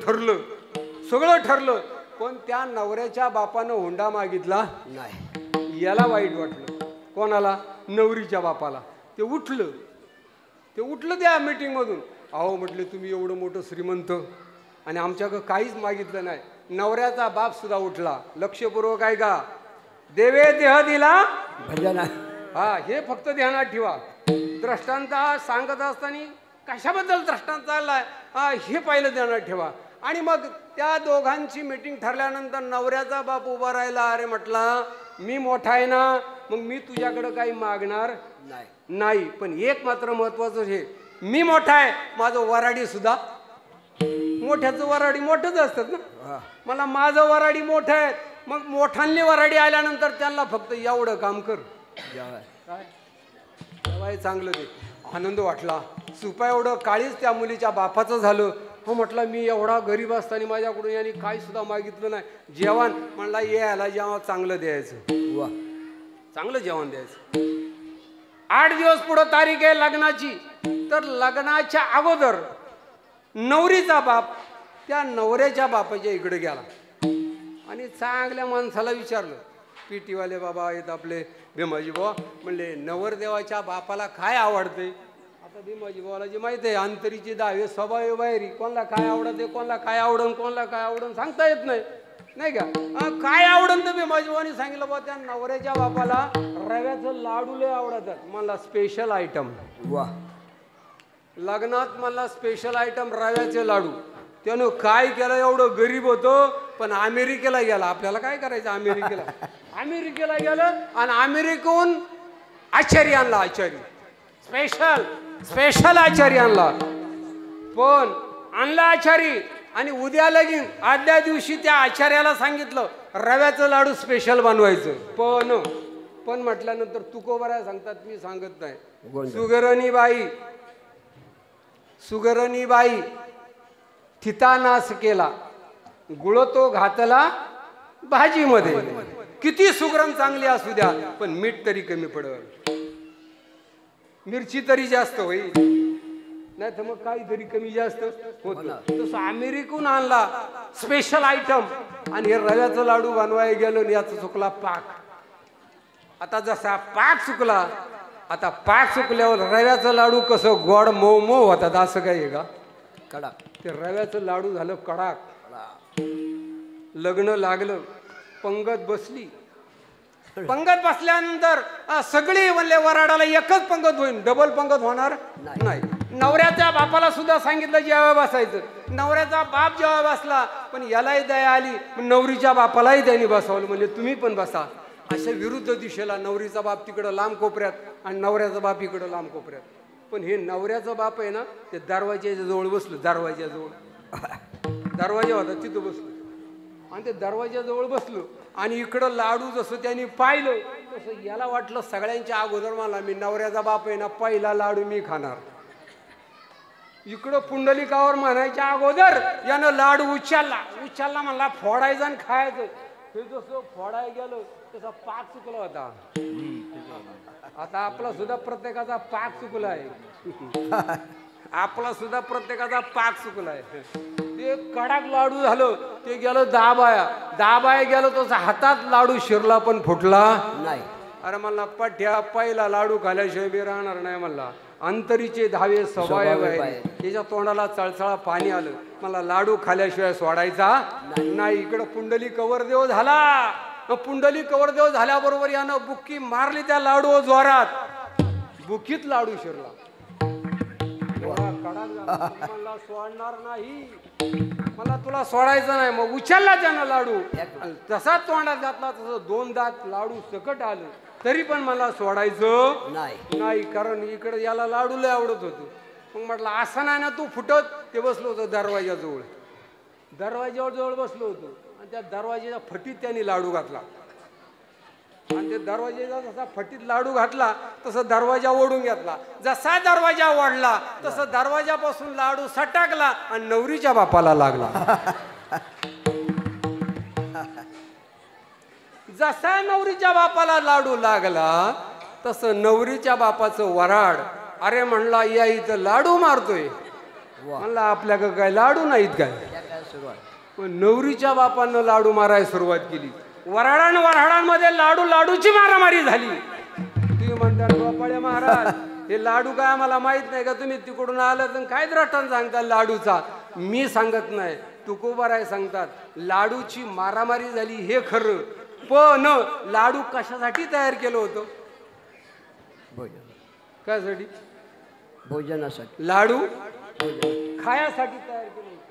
ठरलं. पण त्या नवऱ्याच्या बापानं हुंडा मागितला नाही. याला वाईट वाटलं. कोणाला? नवरीच्या बापाला. ते उठलं त्या मीटिंग मधून. अहो म्हटले, तुम्ही एवढं मोठं श्रीमंत आणि आमच्याकडं काहीच मागितलं नाही. नवऱ्याचा बाप सुद्धा उठला. लक्षपूर्वक आहे का? देवे देह दिला भजन. हा, हे फक्त ध्यानात ठेवा. दृष्टांत सांगत असताना कशाबद्दल दृष्टांत चाललाय हे पहिलं ध्यानात ठेवा. आणि मग त्या दोघांची मीटिंग ठरल्यानंतर नवऱ्याचा बाप उभा राहिला. अरे म्हटला, मी मोठा आहे ना, मग मी तुझ्याकडे काही मागणार नाही. पण एक मात्र महत्वाचं हे, मी मोठा आहे, माझं वराडी सुद्धा मोठ्याचं वराडी मोठंच असतात ना. मला माझं वराडी मोठं आहे. मग मोठांनी वराडी आल्यानंतर त्यांना फक्त एवढं काम कर. काय चांगलं ते आनंद वाटला. सुपा एवढं काळीच त्या मुलीच्या बापाचं झालं. हो म्हटला, मी एवढा गरीब असताना माझ्याकडून यांनी काही सुद्धा मागितलं नाही. जेवण म्हणला, यायला जेव्हा चांगलं द्यायचं, चांगलं जेवण द्यायचं. 8 दिवस पुढं तारीख आहे लग्नाची. तर लग्नाच्या अगोदर नवरीचा बाप त्या नवऱ्याच्या बापाच्या इकडे गेला आणि चांगल्या माणसाला विचारलं. पीटीवाले बाबा आहेत आपले भीमाजी बाबा. म्हणले, नवरदेवाच्या बापाला काय आवडते? आता भीमाजी बाबाला जे माहिती आहे, अंतरीची दावे स्वभाव बाहेरी. कोणाला काय आवडते, कोणाला काय आवडन, कोणाला काय आवडन सांगता येत नाही का. काय आवडन तर भीमाजी बाबांनी सांगितलं, बा त्या नवऱ्याच्या बापाला रव्याचं लाडू लय आवडतात. मला स्पेशल आयटम. लग्नात मला स्पेशल आयटम रव्याचे लाडू. त्यानं काय केलं, एवढं गरीब होतो पण अमेरिकेला गेला. आपल्याला काय करायचं, अमेरिकेला गेलं आणि अमेरिकेहून आचार्य आणला. आचार्य स्पेशल आचार्य आणला. पण आणला आचार्य आणि उद्या लगीन आदल्या दिवशी त्या आचार्याला सांगितलं रव्याचं लाडू स्पेशल बनवायचं. पण म्हटल्यानंतर तुकोबऱ्या सांगतात, मी सांगत नाही. सुगरणी बाई थिता नाश केला, गुळ तो घातला भाजीमध्ये. किती सुगरण चांगली असू द्या, पण मीठ तरी कमी पडल, मिरची तरी जास्त होईल, नाही तर मग काहीतरी कमी जास्त होत. तसं अमेरिकून आणला स्पेशल आयटम आणि हे रव्याचं लाडू बनवायला गेलो आणि याचा चुकला पाक. आता जसा पाक चुकला, आता पाक चुकल्यावर रव्याचं लाडू कसं गोड मऊ मऊ होतात असं काही आहे का? कडक. ते रव्याचं लाडू झालं कडाक. लग्न लागलं, पंगत बसली. पंगत बसल्यानंतर सगळी म्हणले वराडाला एकच पंगत होईल, डबल पंगत होणार नाही. नवऱ्याच्या बापाला सुद्धा सांगितलं जेव्हा बसायचं. नवऱ्याचा बाप जेव्हा बसला, पण यालाही दया आली, नवरीच्या बापालाही त्यांनी बसवलं. म्हणजे तुम्ही पण बसा. अशा विरुद्ध दिशेला नवरीचा बाप तिकडं लांब कोपऱ्यात आणि नवऱ्याचा बाप इकडं लांब कोपऱ्यात. पण हे नवऱ्याचा बाप आहे ना, ते दरवाज्याच्या जवळ बसलो. दरवाजा होता तिथं बसलो आणि ते दरवाज्याजवळ बसलो आणि इकडं लाडू जसं त्यांनी पाहिलं तसं याला वाटलं सगळ्यांच्या अगोदर मला, मी नवऱ्याचा बाप आहे ना, पहिला लाडू मी खाणार. इकडं पुंडलिकावर म्हणायच्या अगोदर यानं लाडू उचलला म्हणला फोडायचा आणि खायचं. हे जसं फोडाय गेलो तसा पाक चुकला होता. आता आपला सुद्धा प्रत्येकाचा पाक चुकला आहे. आपला सुद्धा प्रत्येकाचा पाक चुकला आहे. ते कडक लाडू झालं ते गेलं दाबाया गेलो तसा हातात लाडू शिरला पण फुटला नाही. अरे मला पठ्या पहिला लाडू खाल्याशिवाय बी राहणार नाही. म्हणला अंतरीचे धावे स्वभाव आहे. त्याच्या तोंडाला चळचळा पाणी आलं. मला लाडू खाल्याशिवाय सोडायचा नाही. इकडं पुंडली कवरदेव झाला. पुंडली कवरदेव झाल्याबरोबर यानं बुक्की मारली त्या लाडू जोरात. बुकीत लाडू शिरला. मला सोडणार नाही. मला तुला सोडायचं नाही. मग उचलला त्यानं लाडू. तसा तोंडात घातला तसं 2 दात लाडू सकट आलं. तरी पण मला सोडायचं नाही. कारण इकडे याला लाडू लय आवडत होतं. मग म्हटलं असं नाही ना तू फुटत. ते बसलो होतं दरवाजाजवळ. दरवाजाजवळ बसलो होतो आणि त्या दरवाजाच्या फटीत त्यांनी लाडू घातला. आणि ते दरवाजाचा जसा फटीत लाडू घातला तसं दरवाजा ओढून घेतला. जसा दरवाजा ओढला तसं दरवाजापासून लाडू सटकला आणि नवरीच्या बापाला लागला. जसा नवरीच्या बापाला लाडू लागला तसं नवरीच्या बापाचं वराड. अरे म्हणला या इथं लाडू मारतोय. म्हणला आपल्याकडे काय लाडू नाहीत काय. नवरीच्या बापानं लाडू मारायला सुरुवात केली. वराडांमध्ये लाडूची मारामारी झाली. तुम्ही म्हणता गोपाळे महाराज हे लाडू काय आम्हाला माहित नाही का. तुम्ही तिकडून आलं तर काय रटण सांगता लाडूचा. मी सांगत नाही तुकोबाराय सांगतात. लाडूची मारामारी झाली हे खरं. पण लाडू कशासाठी तयार केलं होतं. कशासाठी. भोजनासाठी. लाडू खायासाठी तयार केलं होतं.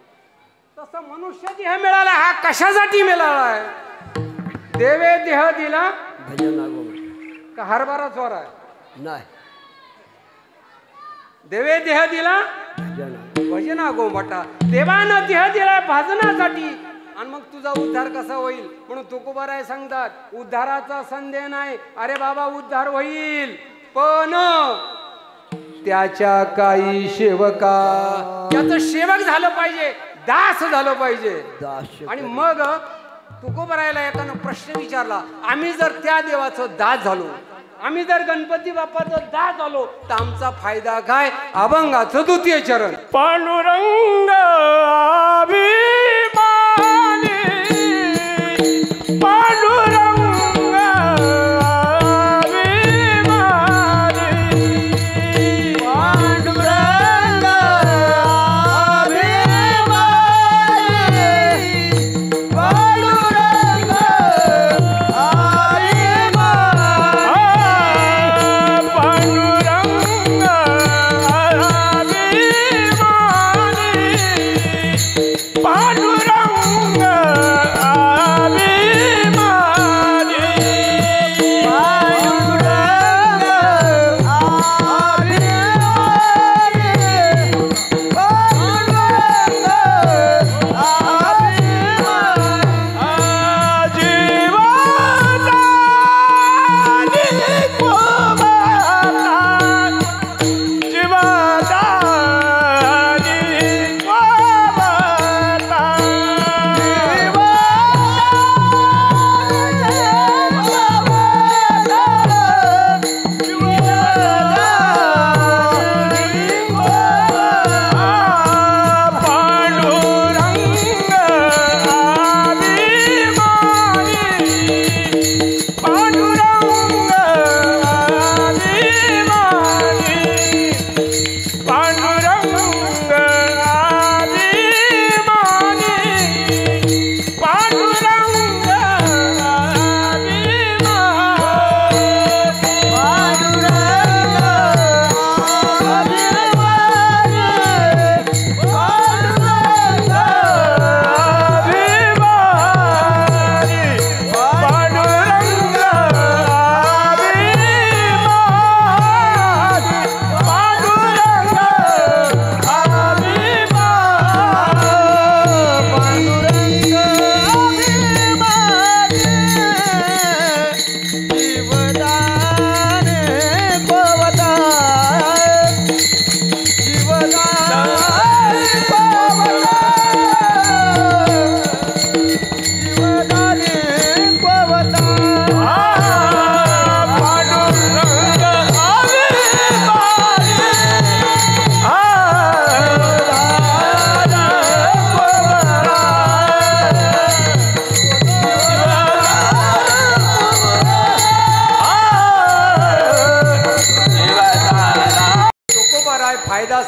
तसं मनुष्य देह मिळाला हा कशासाठी मिळाला आहे. देवे देह दिला का हरभरा चोरा नाही. देवे देह दिला भजना गोमटा. देवानं देह दिला भाजनासाठी. आणि मग तुझा उद्धार कसा होईल. म्हणून तुकोबाराय सांगतात उद्धाराचा संदेह नाही. अरे बाबा उद्धार होईल पण त्याच्या काही सेवका त्याचं सेवक झालं पाहिजे. दास झालं पाहिजे. आणि मग तुकोबारायला एकानं प्रश्न विचारला. आम्ही जर त्या देवाचं दास झालो. आम्ही जर गणपती बाप्पाचं दास झालो तर आमचा फायदा काय. अभंगाचं 2य चरण. पांडुरंग पांडुरंग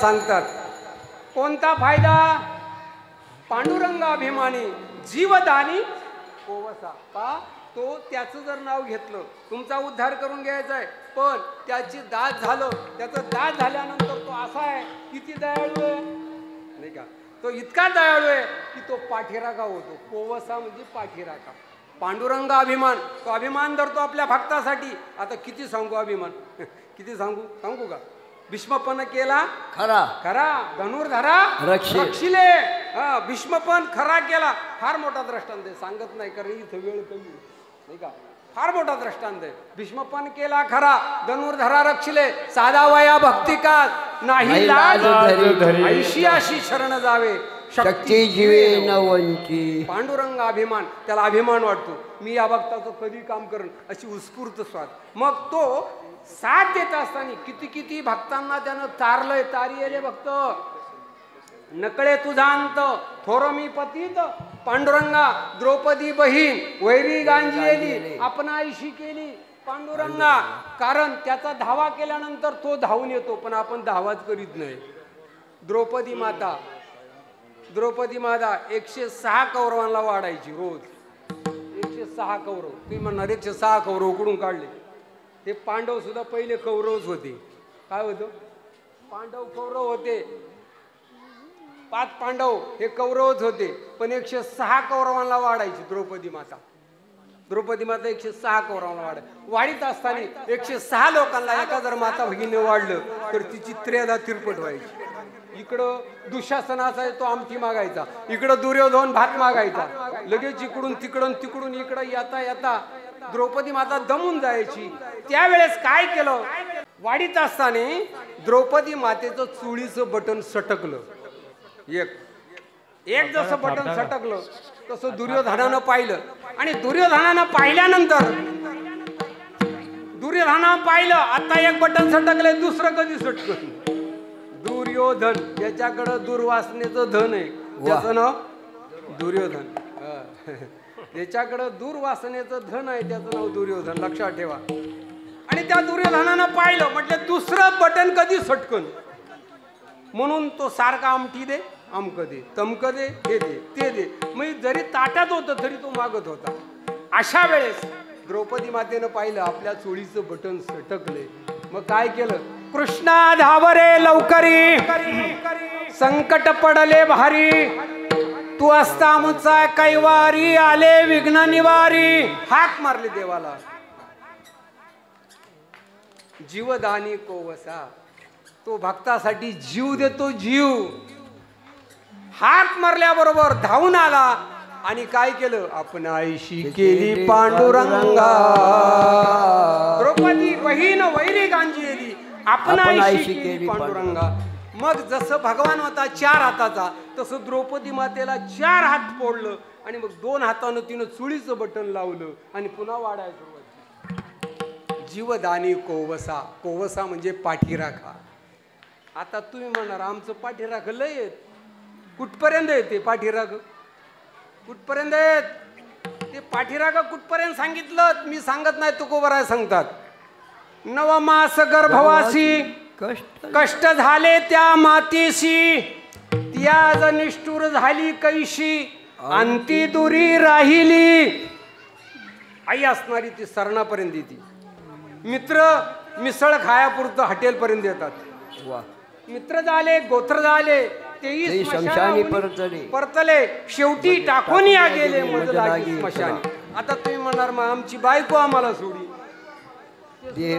सांगतात. कोणता फायदा? पांडुरंग अभिमानी जीवदानी कोवसा. का तो त्याचं जर नाव घेतलं तुमचा उद्धार करून घ्यायचा आहे, पण त्याची दात झालं, त्याचं दात झाल्यानंतर तो असा आहे, किती दयाळू आहे नाही का? तो इतका दयाळू आहे की तो पाठीराखा होतो. कोवसा म्हणजे पाठीराखा. पांडुरंग अभिमान, तो अभिमान धरतो आपल्या भक्तासाठी. आता किती सांगू अभिमान, किती सांगू का? भीष्मपण केला खरा खरा, धनुर्धरा रक्षिले. हा, भीष्मपण खरा केला. फार मोठा दृष्टांत आहे, सांगत नाही कारण इथं वेळ कमी नाही का? फार मोठा दृष्टांत आहे. भीष्मपण केला खरा, धनुर्धरा रक्षिले. साधा वया भक्ती का नाही लाज धरी, ऐशियाशी शरण जावे शक्ती जीवे न वंची. पांडुरंग अभिमान, त्याला अभिमान वाटतो मी या भक्ताचं कधी काम करेन, अशी उत्स्फूर्त स्वाद. मग तो साथ देत असताना किती किती भक्तांना त्यानं तारलंय. तारी आले भक्त नकळे तुझा अंत, थोर मी पतित पांडुरंगा. द्रौपदी बहीण वैरी गांजीली, आपण आईशी केली पांडुरंगा. कारण त्याचा धावा केल्यानंतर तो धावून येतो, पण आपण धावाच करीत नाही. द्रौपदी माता 106 कौरवांना वाढायची रोज. 106 कौरव. तुम्ही म्हणणार 106 कौरव उकडून काढले. ते पांडव सुद्धा पहिले कौरवच होते. काय होतं? पांडव कौरव होते. 5 पांडव हे कौरवच होते, पण 106 कौरवांना वाढायची द्रौपदी माता. 106 कौरवांना वाढीत असताना 106 लोकांना एका जर माता भगिनीने वाढलं तर तिची 3दा तिरपट व्हायची. इकडं दुःशासनाचा तो आमटी मागायचा, इकडं दुर्योधन भात मागायचा. लगेच इकडून तिकडून इकडं येता येता द्रौपदी माता दमून जायची. त्यावेळेस काय केलं? वाढीत असताना द्रौपदी मातेचं चुळीचं बटन सटकलं. एक जसं बटन सटकलं तसं दुर्योधनानं पाहिलं. आणि दुर्योधनानं पाहिल्यानंतर दुर्योधनानं पाहिलं आता एक बटन सटकलंय, दुसरं कधी सटकलं? दुर्योधन, याच्याकडं दुर्वासनेचं धन आहे, त्याचं नाव दुर्योधन. त्याच्याकडं दुर्वासनेचं धन आहे, त्याचं नाव दुर्योधन. लक्षात ठेवा. आणि त्या दुर्योधनानं पाहिलं, म्हटलं दुसरं बटन कधी सटकन, म्हणून तो सारखा आमटी दे, आमक दे, तमक दे, हे दे, ते दे. मग जरी ताटात होतं तरी तो मागत होता. अशा वेळेस द्रौपदी मातेनं पाहिलं आपल्या चोळीचं बटन सटकले. मग काय केलं? कृष्णा धावरे लवकरी, संकट पडले भारी, तू असता आमचा कैवारी, आले विघ्न निवारी. हाक मारली देवाला. जीवदानी कोवसा, तो भक्तासाठी जीव देतो. जीव हाक मारल्याबरोबर धावून आला आणि काय केलं? आपण आईशी केली पांडुरंगा. द्रौपदी बहीण वैरी गांजीली, आपण आईशी केली पांडुरंगा. मग जसं भगवान होता 4 हाताचा, तसं द्रौपदी मातेला 4 हात फोडलं आणि मग 2 हातानं तिनं चुळीचं बटन लावलं आणि पुन्हा वाढायला सुरुवात. जीवदानी कोवसा. कोवसा म्हणजे पाठीराखा. आता तुम्ही म्हणणार आमचं पाठीराख लय येत. कुठपर्यंत येते पाठीराख? कुठपर्यंत येत ते पाठीराख? कुठपर्यंत सांगितलं मी सांगत नाही, तुकोबराय सांगतात. नवमास गर्भवासी कष्ट झाले त्या मातीशी, त्याज निष्ठुर झाली कैशी, अंती दुरी राहिली. आई असणारी ती सरणापर्यंत येते. मित्र मिसळ खायापुरतं हॉटेलपर्यंत येतात. मित्र झाले, गोत्र झाले, तेही स्मशानी परतले, शेवटी टाकून या गेले मज लागी स्मशानी. आता तुम्ही म्हणणार मग आमची बायको आम्हाला सोडी.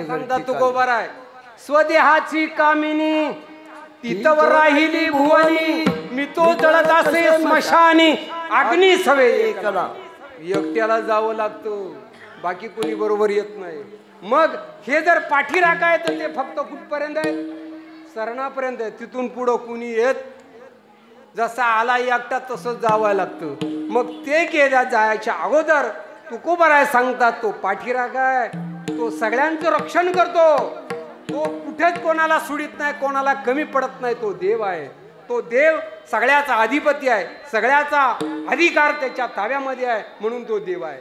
सांगता तुकोबराय, स्वदेहाची कामिनी तिथवर राहिली भुवनी, मी तो जळत असे स्मशानी, अग्नी सवे एकला. एकट्याला जावं लागतं, बाकी कोणी बरोबर येत नाही. मग हे जर पाठीराखा आहे तर ते फक्त कुठपर्यंत आहे? सरणापर्यंत आहे. तिथून पुढं कुणी येत, जसा आला एकटा तसंच जावं लागतं. मग ते केल्या जायच्या अगोदर तुकोबराय सांगतात तो पाठीराखा आहे. तो सगळ्यांचं रक्षण करतो. तो कुठेच कोणाला सोडित नाही, कोणाला कमी पडत नाही. तो देव आहे. तो देव सगळ्याचा अधिपती आहे, सगळ्याचा अधिकार त्याच्या ताब्यामध्ये आहे, म्हणून तो देव आहे.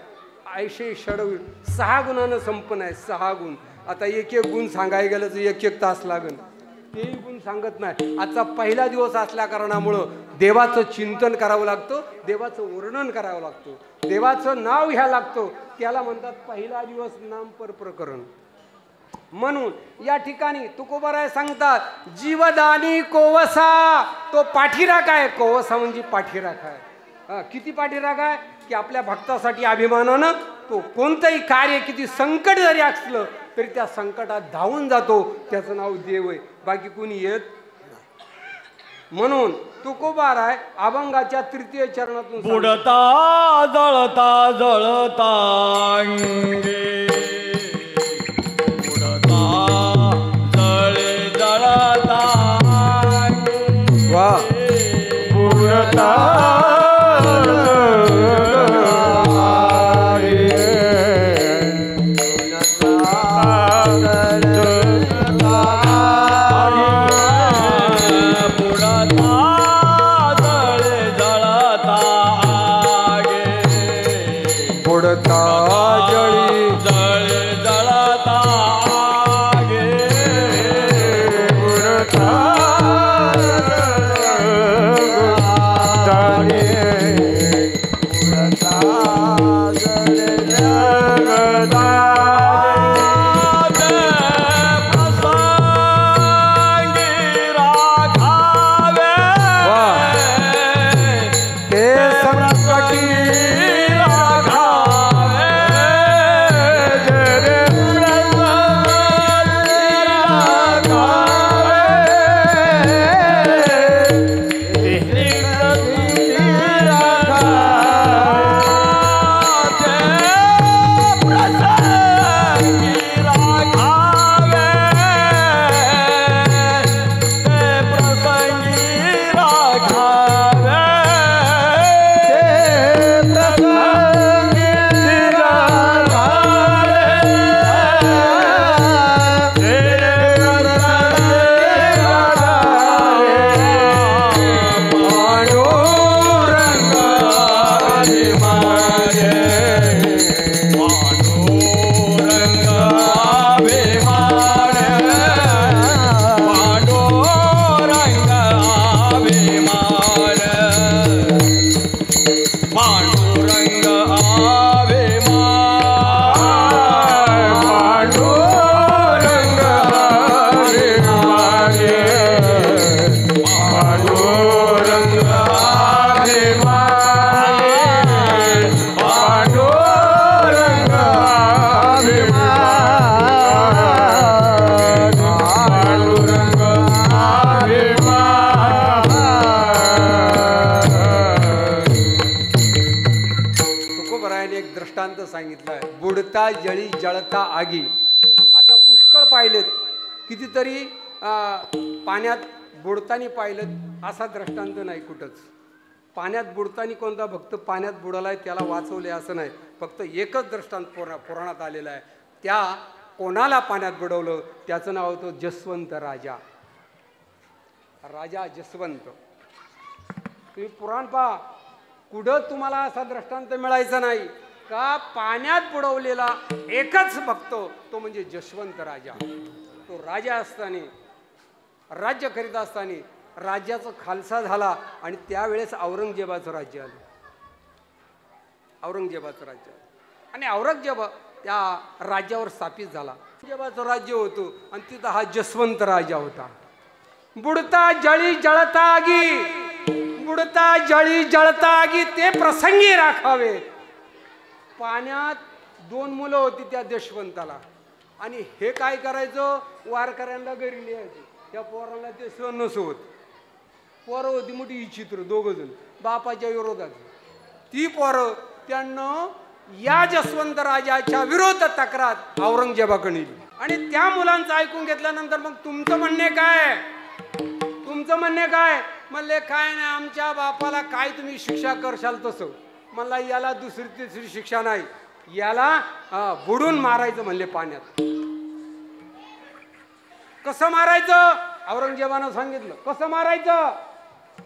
ऐशे षडवीर 6 गुणानं संपन्न आहे. 6 गुण. आता एक गुण सांगायला गेलं तर 1 तास लागेल. तेही गुण सांगत नाही. आजचा पहिला दिवस असल्या कारणामुळं देवाचं चिंतन करावं लागतं, देवाचं वर्णन करावं लागतं, देवाचं नाव घ्यावं लागतं. त्याला म्हणतात पहिला दिवस नामपर प्रकरण. म्हणून या ठिकाणी तुकोबाराय सांगतात जीवदानी कोवसा, तो पाठीराख आहे. कोवसा म्हणजे पाठीराख आहे. किती पाठीराख आहे की आपल्या भक्तासाठी अभिमानानं तो कोणतंही कार्य, किती संकट जरी असलं तरी त्या संकटात धावून जातो. त्याचं नाव देव आहे, बाकी कोणी येत. म्हणून तुकोबाराय अभंगाच्या तृतीय चरणातून बुडता जळता जळता बुडता जळे जळता वा बुडता बुडता जळी जळता आगी. आता पुष्कळ पाहिलेत, कितीतरी पाण्यात बुडतानी पाहिलेत, असा दृष्टांत नाही कुठंच. पाण्यात बुडतानी कोणता भक्त पाण्यात बुडालाय त्याला वाचवले असं नाही. फक्त एकच दृष्टांत पुराणात आलेला आहे. त्या कोणाला पाण्यात बुडवलं त्याचं नाव होतं जसवंत राजा. राजा जसवंत. तुम्ही पुराण पहा, कुठं तुम्हाला असा दृष्टांत मिळायचा नाही का पाण्यात बुडवलेला एकच भक्त, तो म्हणजे जसवंत राजा. तो राजा असताना, राज्य करीत असताना राज्याचा खालसा झाला आणि त्यावेळेस औरंगजेबाचं राज्य आलं. औरंगजेबाचं राज्य आणि औरंगजेब त्या राज्यावर स्थापित झाला. औरंगजेबाचं राज्य होतं आणि तिथं हा जसवंत राजा होता. बुडता जळी जळता आगी, बुडता जळी जळता आगी ते प्रसंगी राखावे. पाण्यात 2 मुलं होती त्या जसवंताला, आणि हे काय करायचं, वारकऱ्यांना घरी लिहायचं. त्या पोरांना ते सहन नसत. पोरं होती मोठी विचित्र, 2 जण बापाच्या विरोधात. ती पोरं त्यांना या जसवंत राजाच्या विरोध तक्रार औरंगजेबाकडे नेली. आणि त्या मुलांचं ऐकून घेतल्यानंतर मग तुमचं म्हणणे काय, तुमचं म्हणणे काय, म्हणले काय नाही, आमच्या बापाला काय तुम्ही शिक्षा करशाल तसं. मला याला दुसरी तिसरी शिक्षा नाही, याला बुडून मारायचं म्हणले पाण्यात. कसं मारायचं औरंगजेबानं सांगितलं. कसं मारायचं,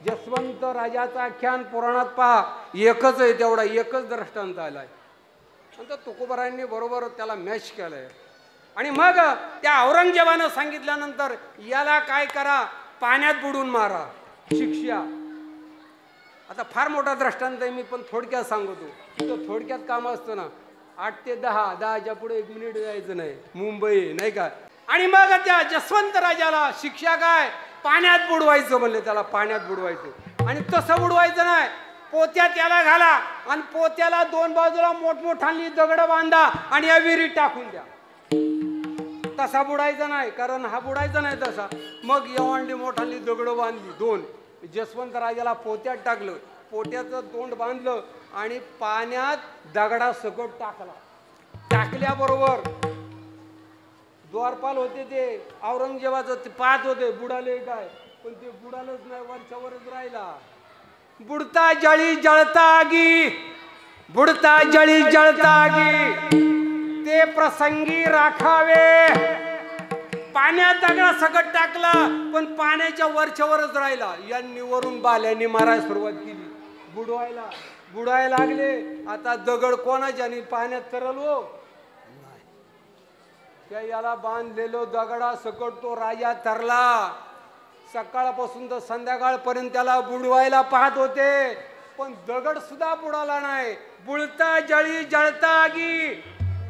जसवंत राजाचं आख्यान पुराणात पहा, एकच आहे, तेवढा एकच दृष्टांत आलाय. नंतर तुकोबारायांनी बरोबर त्याला मॅच केलंय. आणि मग त्या औरंगजेबानं सांगितल्यानंतर याला काय करा, पाण्यात बुडून मारा, शिक्षा. आता फार मोठा दृष्टांत आहे मी, पण थोडक्यात सांगतो. तो थोडक्यात काम असतं ना, 8 ते 10, 10च्या पुढे 1 मिनिट जायचं नाही, मुंबई नाही का. आणि मग त्या जसवंत राजाला शिक्षा काय, पाण्यात बुडवायचं म्हणले, त्याला पाण्यात बुडवायचं. आणि तसं बुडवायचं नाही, पोत्यात त्याला घाला आणि पोत्याला 2 बाजूला मोठमोठाली दगड बांधा आणि या विहिरीत टाकून द्या. तसा बुडायचा नाही, कारण हा बुडायचा नाही तसा. मग एवढी मोठाली दगड बांधली 2, जसवंत राजाला पोत्यात टाकलं, पोत्याचं तोंड बांधलं आणि पाण्यात दगडा सकट टाकला. टाकल्याबरोबर द्वारपाल होते ते औरंगजेबाचं, ते पाहत होते बुडाले काय, पण ते बुडालच नाही, वरच्यावरच राहिला. बुडता जळी जळता आगी, बुडता जळी जळता आगी, ते प्रसंगी राखावे. पाण्यात दगडा सकट टाकला, पण पाण्याच्या वरच्यावरच राहिला. यांनी वरून बाल्यांनी मारायला सुरुवात केली, बुडवायला लागले. आता दगड कोणाच्यानी पाण्यात तरलवो, त्या याला बांधलेलो दगडा सकट तो राजा तरला. सकाळपासून तर संध्याकाळपर्यंत त्याला बुडवायला पाहत होते, पण दगड सुद्धा बुडाला नाही. बुडता जळी जळता आगी,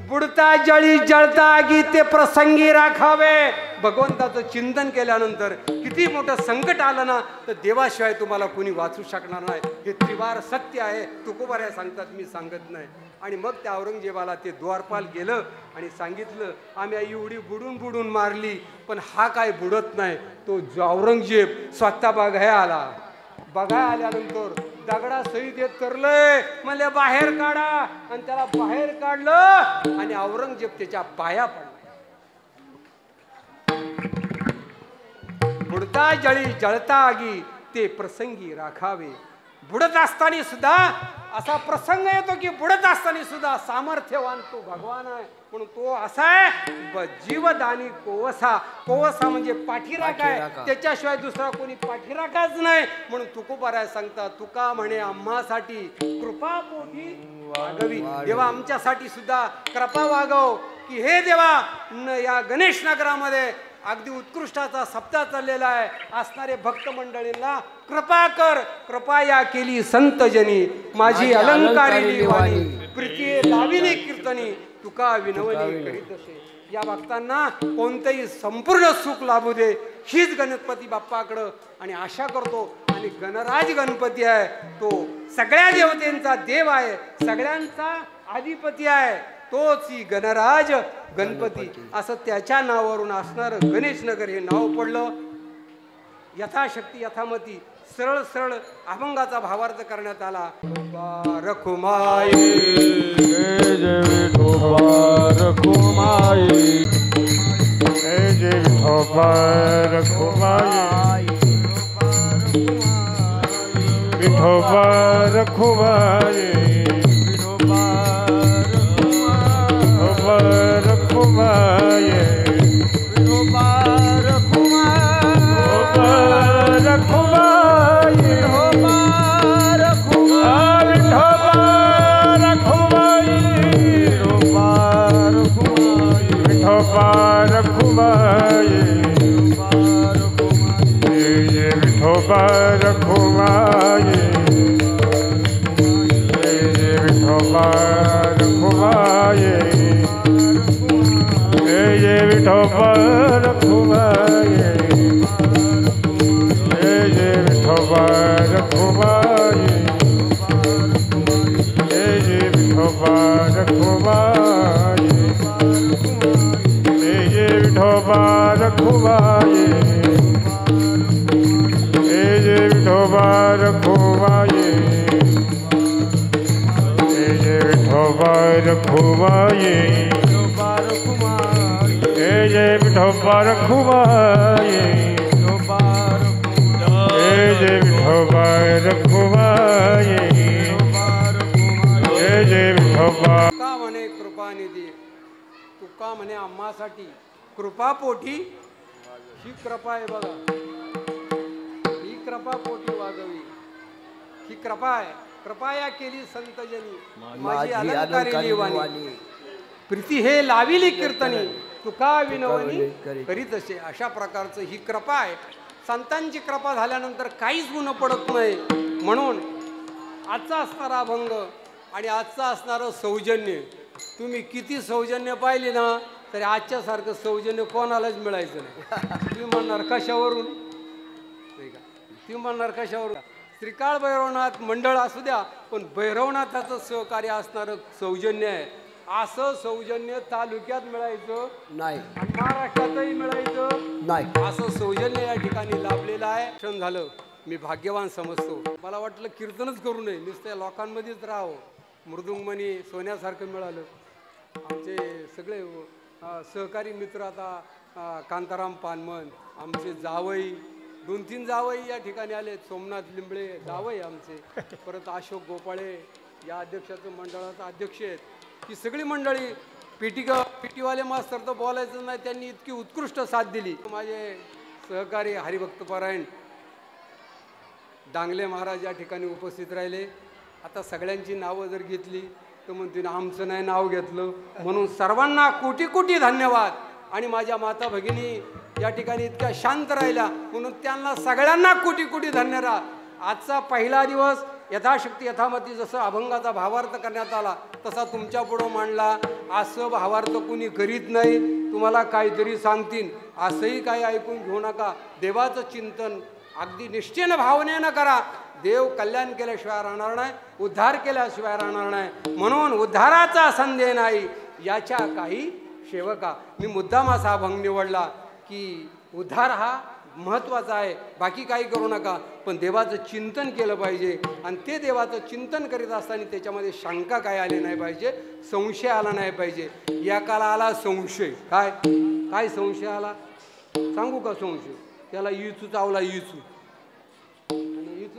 बुडता जळी जळता आगी, ते प्रसंगी राखावे. भगवंताचं चिंतन केल्यानंतर किती मोठं संकट आलं ना, तर देवाशिवाय तुम्हाला कोणी वाचू शकणार नाही. हे त्रिवार सत्य आहे, तुकोबाऱ्या सांगतात, मी सांगत नाही. आणि मग त्या औरंगजेबाला ते द्वारपाल गेलं आणि सांगितलं, आम्ही एवढी बुडून बुडून मारली, पण हा काय बुडत नाही. तो औरंगजेब स्वतः बघायला आला. बघायला आल्यानंतर दगडा सहित येत करलंय, म्हणले बाहेर काढा. आणि त्याला बाहेर काढलं आणि औरंगजेब त्याच्या पाया पडला. बुडता जळी जळता आगी, ते प्रसंगी राखावे. बुडत असताना सुद्धा असा प्रसंग येतो की बुडत असताना सुद्धा सामर्थ्यवान तो भगवान आहे. म्हणून तो असा आहे जीवदानी कोवसा. कोवसा म्हणजे पाठीराख आहे, त्याच्याशिवाय दुसरा कोणी पाठीराखाच नाही. म्हणून तुकोबाराय सांगतात, तुका म्हणे आम्हासाठी कृपा पोटी वागवी. देवा आमच्यासाठी सुद्धा कृपा वागव, की हे देवा या गणेश नगरामध्ये अगदी उत्कृष्टाचा सप्ताह चाललेला आहे. असणारे भक्त मंडळींना कृपा कर. कृपा या केली संतजनी, माझी अलंकारिली वाणी, प्रीती लाविली कीर्तनी, तुका विनवणी करीत असे. या भक्तांना कोणतंही संपूर्ण सुख लाभू दे, हीच गणपती बाप्पाकडं आणि आशा करतो. आणि गणराज गणपती आहे, तो सगळ्या देवतेंचा देव आहे, सगळ्यांचा अधिपती आहे. तोच गणराज गणपती, असं त्याच्या नावावरून असणार गणेश नगर हे नाव पडलं. यथाशक्ती यथामती सरळ सरळ अभंगाचा भावार्थ करण्यात आला. रखुमाई जय जय विठोबा रखुमाई, जय जय विठोबा रखुमाई, विठोबा रखुमाई, रखुमाई, विठोबा रखुमाई, रखुमाई, विठोबा रखुमाई, विठोबा रखुमाई, विठोबा रखुमाई, विठोबा रखुमाई, विठोबा रखुमाई, विठोबा रखुमाई, विठोबा रखुमाई, विठोबा रखुमाई, विठोबा रखुमाई, विठोबा रखुमाई, विठोबा. तुका म्हणे कृपानिधी, तुका म्हणे आम्हासाठी कृपा पोटी. ही कृपा आहे बघा, ही कृपा पोटी वागवी, ही कृपा आहे. कृपा या केली संतजनी, माझी अलंकारिली वाणी, प्रीती हे लाविली कीर्तनी, तुका विनवणी करीत असे. अशा प्रकारचं ही कृपा आहे. संतांची कृपा झाल्यानंतर काहीच गुण पडत नाही. म्हणून आजचा असणारा अभंग आणि आजचं असणारं सौजन्य, तुम्ही किती सौजन्य पाहिले ना तरी आजच्यासारखं सौजन्य कोणालाच मिळायचं नाही. तुम्ही म्हणणार कशावरून, तुम्ही म्हणणार कशावरून. श्रीकाळ भैरवनाथ मंडळ असू द्या, पण भैरवनाथाचं सहकार्य असणारं सौजन्य आहे. असं सौजन्य तालुक्यात मिळायचं नाही, आणि महाराष्ट्रातही मिळायचं नाही. असं सौजन्य या ठिकाणी लाभलेलं आहे. क्षण झालं, मी भाग्यवान समजतो. मला वाटलं कीर्तनच करू नये, नुसत्या लोकांमध्येच राहावं. मृदुंगमणी सोन्यासारखं मिळालं. आमचे सगळे सहकारी मित्र आता कांताराम पानमन, आमचे जावई 2-3 जावई या ठिकाणी आले. सोमनाथ लिंबळे जावई आमचे, परत अशोक गोपाळे या अध्यक्षाचं मंडळाचा अध्यक्ष आहेत. ही सगळी मंडळी पीटीवाले मास्तर तर बोलायचं नाही, त्यांनी इतकी उत्कृष्ट साथ दिली. माझे सहकारी हरिभक्तपरायण डांगले महाराज या ठिकाणी उपस्थित राहिले. आता सगळ्यांची नावं जर घेतली तर म्हणतील आमचं नाही नाव घेतलं. म्हणून सर्वांना कोटी कोटी धन्यवाद. आणि माझ्या माता भगिनी या ठिकाणी इतक्या शांत राहिल्या म्हणून त्यांना सगळ्यांना कोटी कोटी धन्यवाद. आजचा पहिला दिवस यथाशक्ती यथामती जसं अभंगाचा भावार्थ करण्यात आला तसा तुमच्या पुढं मांडला. असं भावार्थ कुणी करीत नाही. तुम्हाला काहीतरी सांगतील असंही काही ऐकून घेऊ नका. देवाचं चिंतन अगदी निश्चयनं भावनेनं करा. देव कल्याण केल्याशिवाय राहणार नाही, उद्धार केल्याशिवाय राहणार नाही. म्हणून उद्धाराचा संदेह नाही याच्या काही सेवका. मी मुद्दाम असा अभंग निवडला की उद्धार हा महत्त्वाचा आहे, बाकी काही करू नका, पण देवाचं चिंतन केलं पाहिजे. आणि ते देवाचं चिंतन करीत असताना त्याच्यामध्ये शंका काय आली नाही पाहिजे, संशय आला नाही पाहिजे. या काला आला संशय. काय काय संशय आला सांगू का? संशय त्याला इचू चावला. इचू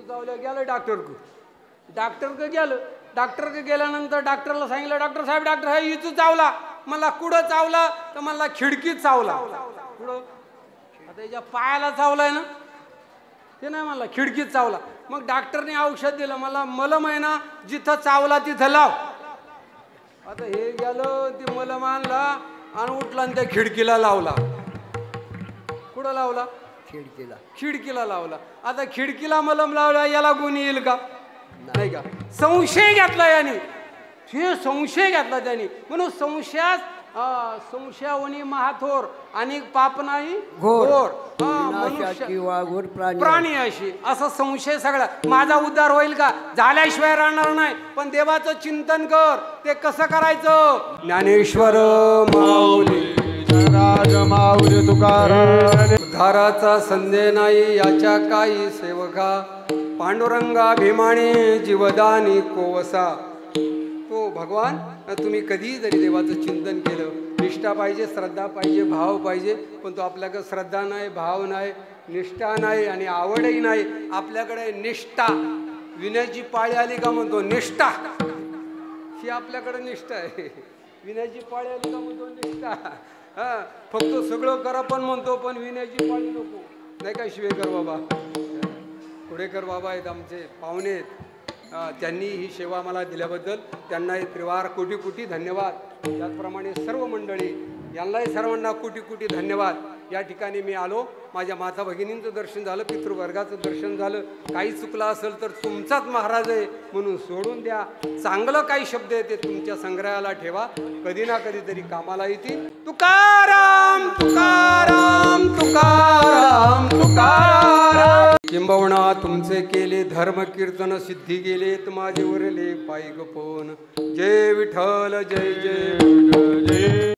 चावल्या गेलं डॉक्टरकडे गेलं. डॉक्टरकडे गेल्यानंतर डॉक्टरला सांगितलं, डॉक्टर साहेब, डॉक्टर हा इचू चावला. मला कुठं चावला तर मला खिडकीत चावला. कुठं? आता याच्या पायाला चावलाय ना, ते नाही म्हणला खिडकीत चावला. मग डॉक्टरने औषध दिलं, मला मलम आहे ना जिथं चावला तिथं लाव. आता हे गेलं, ते मलम आणला आणि उठला आणि त्या खिडकीला लावला. कुठं लावला? खिडकीला लावला. आता खिडकीला मलम लावला, याला गुण येईल का? नाही का? संशय घेतला याने, हे संशय घेतला त्यांनी. म्हणून संशयावनी महाथोर आणि पाप नाही घोर. प्राणी अशी असा संशय सगळा. माझा उद्धार होईल का? झाल्याशिवाय राहणार नाही. पण देवाचं चिंतन कर. ते कसं करायचं? ज्ञानेश्वर माऊली उद्धाराचा संदेह नाही याच्या काही सेवका. पांडुरंगा भीमाने जीवदानी कोवसा. तो भगवान तुम्ही कधीही जरी देवाचं चिंतन केलं, निष्ठा पाहिजे, श्रद्धा पाहिजे, भाव पाहिजे. पण तो आपल्याकडे श्रद्धा नाही, भाव नाही, निष्ठा नाही आणि आवडही नाही. आपल्याकडे निष्ठा, विण्याची पाळी आली का म्हणतो निष्ठा. ही आपल्याकडे निष्ठा आहे. विण्याची पाळी आली का म्हणतो निष्ठा. फक्त सगळं करा पण म्हणतो, पण विण्याची पाळी नको. नाही का शिवेकर बाबा, कुडेकर बाबा आहेत आमचे पाहुणे आहेत. त्यांनी ही सेवा मला दिल्याबद्दल त्यांनाही त्रिवार कोटी कोटी धन्यवाद. त्याचप्रमाणे सर्व मंडळी यांनाही सर्वांना कोटी कोटी धन्यवाद. या ठिकाणी मी आलो, माझ्या माता भगिनींचं दर्शन झालं, पितृवर्गाचं दर्शन झालं. काही चुकलं असेल तर तुमचाच महाराज आहे म्हणून सोडून द्या. चांगलं काही शब्द आहे ते तुमच्या संग्रहाला ठेवा, कधी ना कधीतरी कामाला येतील. तुकाराम तुकाराम तुकाराम तुकाराम. किंबहुना तुमचे केले धर्म कीर्तन सिद्धी गेलेत माझे वरले पायी गपोन. जय विठ्ठल जय जय.